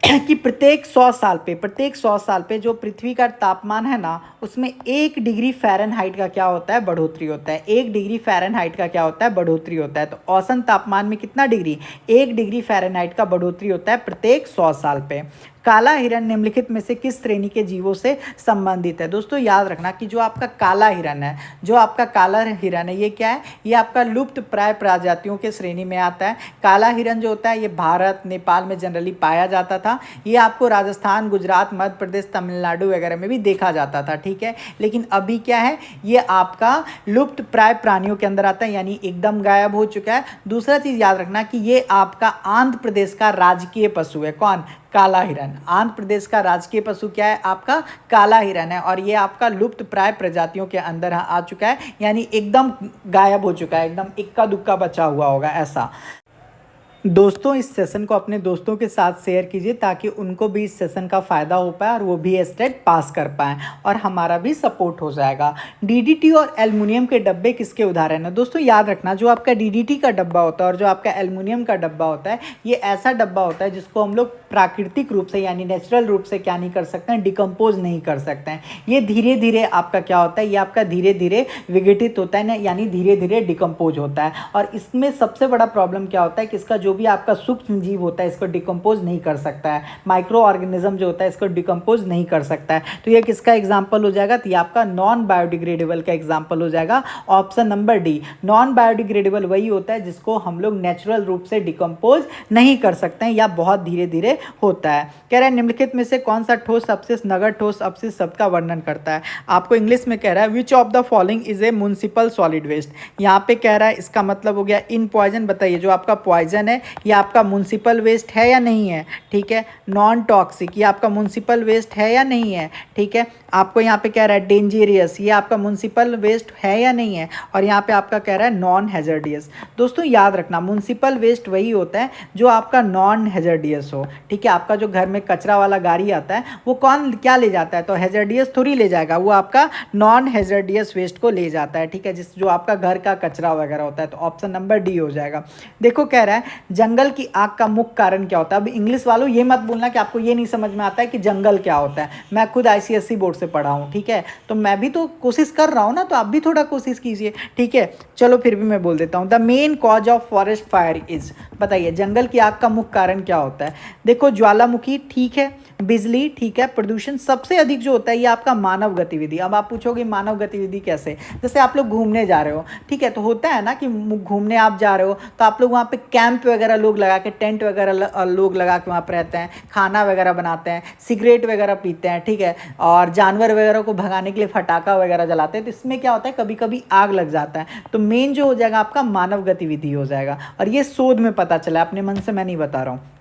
कि प्रत्येक 100 साल पे जो पृथ्वी का तापमान है ना उसमें 1 डिग्री फ़ारेनहाइट का क्या होता है, बढ़ोतरी होता है। 1 डिग्री फ़ारेनहाइट का क्या होता है, बढ़ोतरी होता है। तो औसत तापमान में कितना डिग्री, 1 डिग्री फ़ारेनहाइट का बढ़ोतरी होता है प्रत्येक 100 साल पे। काला हिरन निम्नलिखित में से किस श्रेणी के जीवों से संबंधित है। दोस्तों याद रखना कि जो आपका काला हिरन है, जो आपका काला हिरन है ये क्या है, ये आपका लुप्त प्राय प्रजातियों के श्रेणी में आता है। काला हिरन जो होता है ये भारत, नेपाल में जनरली पाया जाता था। ये आपको राजस्थान, गुजरात, मध्य प्रदेश, तमिलनाडु वगैरह में भी देखा जाता था, ठीक है। लेकिन अभी क्या है, ये आपका लुप्त प्राय प्राणियों के अंदर आता है, यानी एकदम गायब हो चुका है। दूसरा चीज़ याद रखना कि ये आपका आंध्र प्रदेश का राजकीय पशु है। कौन, काला हिरन। आंध्र प्रदेश का राजकीय पशु क्या है, आपका काला हिरन है। और ये आपका लुप्त प्राय प्रजातियों के अंदर आ चुका है, यानी एकदम गायब हो चुका है, एकदम इक्का दुक्का बचा हुआ होगा ऐसा। दोस्तों इस सेशन को अपने दोस्तों के साथ शेयर कीजिए ताकि उनको भी इस सेशन का फ़ायदा हो पाए और वो भी स्टेट पास कर पाएँ और हमारा भी सपोर्ट हो जाएगा। डीडीटी और एल्युमिनियम के डब्बे किसके उदाहरण हैं। दोस्तों याद रखना जो आपका डीडीटी का डब्बा होता है और जो आपका एल्युमिनियम का डब्बा होता है ये ऐसा डब्बा होता है जिसको हम लोग प्राकृतिक रूप से यानी नेचुरल रूप से क्या नहीं कर सकते हैं, डिकम्पोज नहीं कर सकते हैं। ये धीरे धीरे आपका क्या होता है, ये आपका धीरे धीरे विघटित होता है ना, यानी धीरे धीरे डिकम्पोज होता है। और इसमें सबसे बड़ा प्रॉब्लम क्या होता है कि इसका जो भी आपका सूक्ष्म जीव होता है इसको डिकम्पोज नहीं कर सकता है। माइक्रो ऑर्गेनिज्म जो होता है इसको डिकम्पोज नहीं कर सकता है। तो ये किसका एग्जाम्पल हो जाएगा, तो ये आपका नॉन बायोडिग्रेडेबल का एग्जाम्पल हो जाएगा, option number D. Non biodegradable वही होता है जिसको हम लोग नेचुरल रूप से डिकम्पोज नहीं कर सकते हैं या बहुत धीरे धीरे होता है। कह रहा है निम्नलिखित में से कौन सा ठोस अपशिष्ट नगर ठोस अपशिष्ट शब्द का वर्णन करता है। आपको इंग्लिश में कह रहा है which of the following is a municipal solid waste. यहाँ पे कह रहा है इसका मतलब हो गया इन पॉइजन। बताइए जो आपका पॉइजन है ये आपका म्युनिसिपल वेस्ट है या नहीं है, ठीक है। नॉन टॉक्सिक ये आपका म्युनिसिपल वेस्ट है या नहीं है, ठीक है। आपको यहाँ पे कह रहा है डेंजरियस ये आपका म्युनिसिपल वेस्ट है या नहीं है। और यहाँ पे आपका कह रहा है नॉन हैजर्डियस। दोस्तों याद रखना म्युनिसिपल वेस्ट वही होता है जो आपका नॉन हैजर्डियस हो, ठीक है। आपका जो घर में कचरा वाला गाड़ी आता है वो कौन क्या ले जाता है, तो हैजर्डियस थोड़ी ले जाएगा, वो आपका नॉन हैजर्डियस वेस्ट को ले जाता है, ठीक है, जिस जो आपका घर का कचरा वगैरह होता है। तो ऑप्शन नंबर डी हो जाएगा। देखो कह रहा है जंगल की आग का मुख्य कारण क्या होता है। अब इंग्लिश वालों ये मत बोलना कि आपको ये नहीं समझ में आता है कि जंगल क्या होता है। मैं खुद आईसीएसई बोर्ड से पढ़ा हूँ, ठीक है, तो मैं भी तो कोशिश कर रहा हूँ ना, तो आप भी थोड़ा कोशिश कीजिए, ठीक है। चलो फिर भी मैं बोल देता हूँ। The main cause of forest fire is, बताइए जंगल की आग का मुख्य कारण क्या होता है। देखो ज्वालामुखी, ठीक है, बिजली, ठीक है, प्रदूषण। सबसे अधिक जो होता है ये आपका मानव गतिविधि। अब आप पूछोगे मानव गतिविधि कैसे, जैसे आप लोग घूमने जा रहे हो, ठीक है, तो होता है ना कि घूमने आप जा रहे हो तो आप लोग वहाँ पे कैंप वगैरह लोग लगा के, टेंट वगैरह लोग लगा के वहाँ पर रहते हैं, खाना वगैरह बनाते हैं, सिगरेट वगैरह पीते हैं, ठीक है, और जानवर वगैरह को भगाने के लिए फटाका वगैरह जलाते हैं। तो इसमें क्या होता है, कभी कभी आग लग जाता है। तो मेन जो हो जाएगा आपका मानव गतिविधि हो जाएगा, और ये शोध में पता चला, अपने मन से मैं नहीं बता रहा हूँ।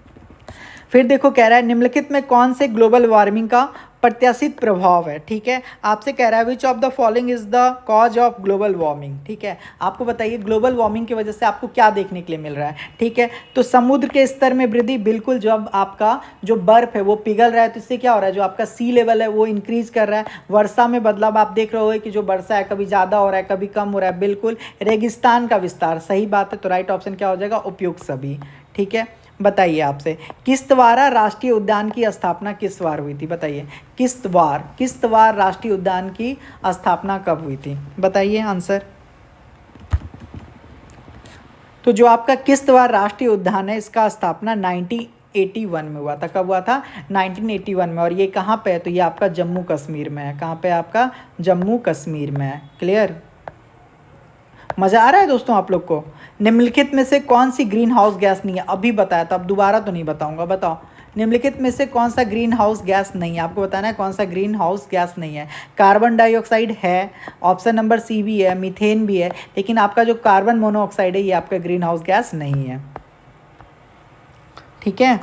फिर देखो कह रहा है निम्नलिखित में कौन से ग्लोबल वार्मिंग का प्रत्याशित प्रभाव है, ठीक है। आपसे कह रहा है which of the following is the cause of global warming, ठीक है। आपको बताइए ग्लोबल वार्मिंग की वजह से आपको क्या देखने के लिए मिल रहा है, ठीक है। तो समुद्र के स्तर में वृद्धि, बिल्कुल, जब आपका जो बर्फ है वो पिघल रहा है तो इससे क्या हो रहा है, जो आपका सी लेवल है वो इंक्रीज कर रहा है। वर्षा में बदलाव आप देख रहे हो कि जो वर्षा है कभी ज़्यादा हो रहा है, कभी कम हो रहा है, बिल्कुल। रेगिस्तान का विस्तार, सही बात है, तो राइट ऑप्शन क्या हो जाएगा, उपयुक्त सभी, ठीक है। बताइए आपसे किश्तवाड़ राष्ट्रीय उद्यान की स्थापना किस बार हुई थी, बताइए। किश्तवाड़ राष्ट्रीय उद्यान की स्थापना कब हुई थी, बताइए आंसर। तो जो आपका किश्तवाड़ राष्ट्रीय उद्यान है इसका स्थापना 1981 में हुआ था। कब हुआ था, 1981 में। और ये कहाँ पे है, तो ये आपका जम्मू कश्मीर में है। कहाँ पे आपका, जम्मू कश्मीर में है। क्लियर, मज़ा आ रहा है दोस्तों आप लोग को। निम्नलिखित में से कौन सी ग्रीन हाउस गैस नहीं है, अभी बताया था, अब दोबारा तो नहीं बताऊंगा, बताओ निम्नलिखित में से कौन सा ग्रीन हाउस गैस नहीं है। आपको बताना है कौन सा ग्रीन हाउस गैस नहीं है। कार्बन डाइऑक्साइड है, ऑप्शन नंबर सी भी है, मीथेन भी है, लेकिन आपका जो कार्बन मोनोऑक्साइड है ये आपका ग्रीन हाउस गैस नहीं है, ठीक है।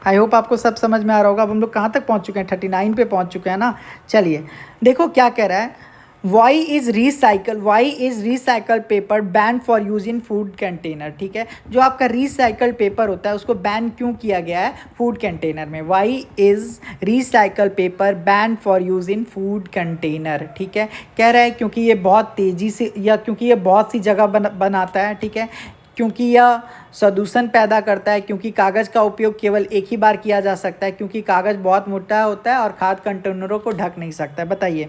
आई होप आपको सब समझ में आ रहा होगा। अब हम लोग कहाँ तक पहुँच चुके हैं, 39 पे पहुँच चुके हैं ना। चलिए देखो क्या कह रहा है, why is recycle paper ban for use in food container, ठीक है। जो आपका रिसाइकल पेपर होता है उसको बैन क्यों किया गया है फूड कंटेनर में। Why is recycle paper ban for use in food container, ठीक है। कह रहा है क्योंकि ये बहुत तेज़ी से, या क्योंकि ये बहुत सी जगह बनाता है, ठीक है, क्योंकि यह प्रदूषण पैदा करता है, क्योंकि कागज़ का उपयोग केवल एक ही बार किया जा सकता है, क्योंकि कागज़ बहुत मोटा होता है और खाद्य कंटेनरों को ढक नहीं सकता है। बताइए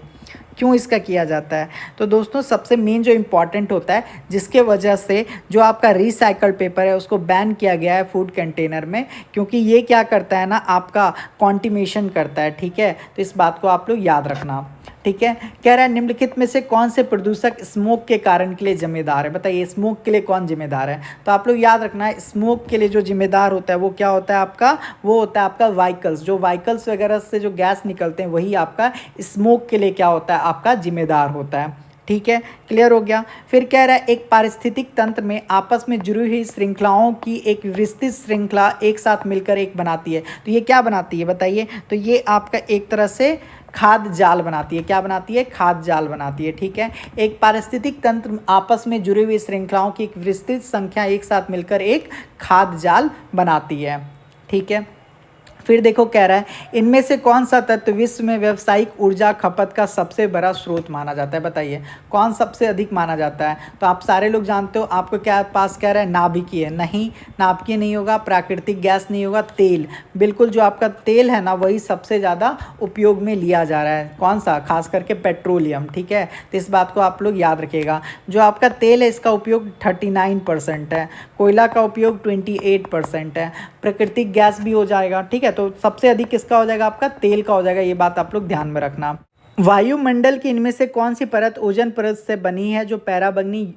क्यों इसका किया जाता है। तो दोस्तों सबसे मेन जो इम्पॉर्टेंट होता है जिसके वजह से जो आपका रिसाइकल पेपर है उसको बैन किया गया है फूड कंटेनर में, क्योंकि ये क्या करता है ना, आपका कॉन्टिमेशन करता है, ठीक है। तो इस बात को आप लोग याद रखना, ठीक है। कह रहा है निम्नलिखित में से कौन से प्रदूषक स्मोक के कारण के लिए जिम्मेदार है, बताइए स्मोक के लिए कौन जिम्मेदार है। तो आप लोग याद रखना है स्मोक के लिए जो जिम्मेदार होता है वो क्या होता है आपका, वो होता है आपका व्हीकल्स। जो व्हीकल्स वगैरह से जो गैस निकलते हैं वही आपका स्मोक के लिए क्या होता है, आपका जिम्मेदार होता है, ठीक है। क्लियर हो गया। फिर कह रहा है एक पारिस्थितिक तंत्र में आपस में जुड़ी हुई श्रृंखलाओं की एक विस्तृत श्रृंखला एक साथ मिलकर एक बनाती है। तो ये क्या बनाती है बताइए, तो ये आपका एक तरह से खाद्य जाल बनाती है। क्या बनाती है, खाद्य जाल बनाती है, ठीक है। एक पारिस्थितिक तंत्र आपस में जुड़ी हुई श्रृंखलाओं की एक विस्तृत संख्या एक साथ मिलकर एक खाद्य जाल बनाती है, ठीक है। फिर देखो कह रहा है इनमें से कौन सा तत्व विश्व में व्यावसायिक ऊर्जा खपत का सबसे बड़ा स्रोत माना जाता है, बताइए कौन सबसे अधिक माना जाता है। तो आप सारे लोग जानते हो, आपको क्या पास कह रहा है, नाभिकीय, नहीं नाभिकीय नहीं होगा, प्राकृतिक गैस नहीं होगा, तेल, बिल्कुल जो आपका तेल है ना वही सबसे ज़्यादा उपयोग में लिया जा रहा है। कौन सा, खास करके पेट्रोलियम, ठीक है। तो इस बात को आप लोग याद रखिएगा। जो आपका तेल है इसका उपयोग 39% है, कोयला का उपयोग 28% है, प्राकृतिक गैस भी हो जाएगा, ठीक है। तो सबसे अधिक किसका हो जाएगा, आपका तेल का हो जाएगा, ये बात आप लोग ध्यान में रखना। वायुमंडल की इनमें से कौन सी परत ओजोन परत से बनी है जो पराबैंगनी,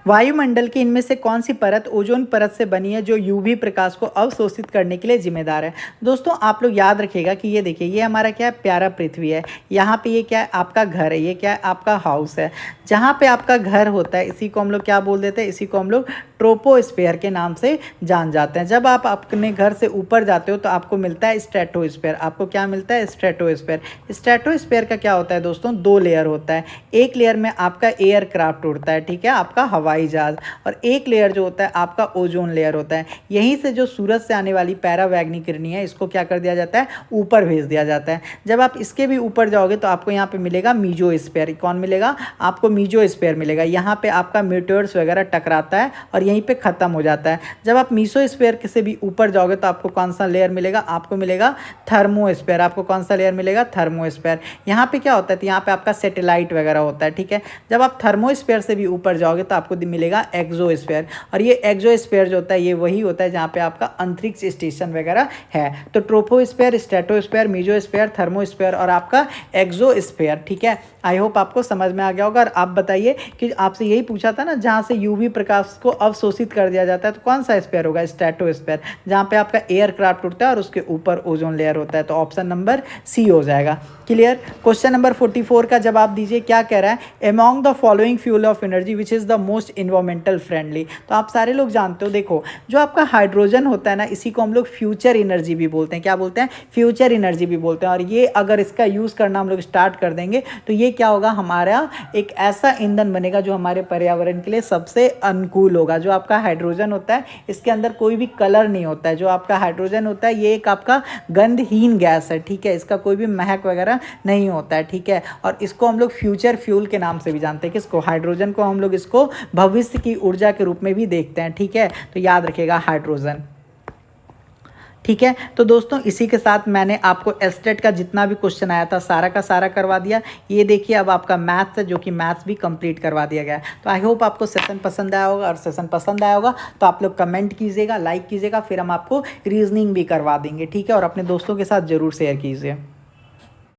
वायुमंडल की इनमें से कौन सी परत ओजोन परत से बनी है जो यूवी प्रकाश को अवशोषित करने के लिए जिम्मेदार है। दोस्तों आप लोग याद रखिएगा कि ये देखिए ये हमारा क्या है, प्यारा पृथ्वी है। यहाँ पे ये क्या है, आपका घर है, ये क्या है, आपका हाउस है। जहाँ पे आपका घर होता है इसी को हम लोग क्या बोल देते हैं, इसी को हम लोग ट्रोपोस्फेयर के नाम से जान जाते हैं। जब आप अपने घर से ऊपर जाते हो तो आपको मिलता है स्ट्रेटोस्फेयर। आपको क्या मिलता है, स्ट्रेटोस्फेयर। स्ट्रेटोस्फेयर का क्या होता है दोस्तों, 2 लेयर होता है। एक लेयर में आपका एयरक्राफ्ट उड़ता है, ठीक है, आपका हवाई जहाज, और एक लेयर जो होता है आपका ओजोन लेयर होता है। यहीं से जो सूरज से आने वाली पैरावैग्निक किरणें है इसको क्या कर दिया जाता है, ऊपर भेज दिया जाता है। जब आप इसके भी ऊपर जाओगे तो आपको यहाँ पे मिलेगा मीजोस्फीयर। कौन मिलेगा आपको, मीजोस्फीयर मिलेगा। यहाँ पे आपका मीटियोर्स वगैरह टकराता है और यहीं पे ख़त्म हो जाता है। जब आप मीसोस्फीयर से भी ऊपर जाओगे तो आपको कौन सा लेयर मिलेगा, आपको मिलेगा थर्मोस्फीयर। आपको कौन सा लेयर मिलेगा, थर्मोस्फीयर। यहाँ पे क्या होता है, तो यहाँ पे आपका सैटेलाइट वगैरह होता है, ठीक है। जब आप थर्मोस्फीयर से भी ऊपर जाओगे तो आपको मिलेगा एक्सोस्फीयर, और ये एक्सोस्फीयर जो होता है ये वही होता है जहाँ पे आपका अंतरिक्ष स्टेशन वगैरह है। तो ट्रोपोस्फीयर, स्ट्रेटोस्फीयर, मीजोस्फीयर, थर्मोस्फीयर और आपका एक्सोस्फीयर, ठीक है। आई होप आपको समझ में आ गया होगा। और आप बताइए कि आपसे यही पूछा था ना, जहाँ से यूवी प्रकाश को अवशोषित कर दिया जाता है तो कौन सा स्फीयर होगा, स्ट्रेटोस्फीयर, जहाँ पे आपका एयरक्राफ्ट उड़ता है और उसके ऊपर ओजोन लेयर होता है। तो ऑप्शन नंबर सी हो जाएगा। क्लियर। क्वेश्चन नंबर 44 का जवाब दीजिए, क्या कह रहा है, among the following fuel of energy which is the most environmental friendly. तो आप सारे लोग जानते हो, देखो जो आपका हाइड्रोजन होता है ना, इसी को हम लोग फ्यूचर एनर्जी भी बोलते हैं। क्या बोलते हैं, फ्यूचर एनर्जी भी बोलते हैं। और ये अगर इसका यूज़ करना हम लोग स्टार्ट कर देंगे तो ये क्या होगा, हमारा एक ऐसा ईंधन बनेगा जो हमारे पर्यावरण के लिए सबसे अनुकूल होगा। जो आपका हाइड्रोजन होता है इसके अंदर कोई भी कलर नहीं होता है। जो आपका हाइड्रोजन होता है ये एक आपका गंधहीन गैस है, ठीक है, इसका कोई भी महक वगैरह नहीं होता है, ठीक है। और इसको हम लोग फ्यूचर फ्यूल के नाम से भी जानते हैं। किसको, हाइड्रोजन को हम लोग इसको भविष्य की ऊर्जा के रूप में भी देखते हैं, ठीक है। तो याद रखिएगा हाइड्रोजन, ठीक है। तो दोस्तों इसी के साथ मैंने आपको एस्टेट का जितना भी क्वेश्चन आया था सारा का सारा करवा दिया। ये देखिए अब आपका मैथ्स है जो कि मैथ्स भी कंप्लीट करवा दिया गया है। तो आई होप आपको सेशन पसंद आया होगा, और सेशन पसंद आया होगा तो आप लोग कमेंट कीजिएगा, लाइक कीजिएगा, फिर हम आपको रीजनिंग भी करवा देंगे, ठीक है। और अपने दोस्तों के साथ ज़रूर शेयर कीजिए।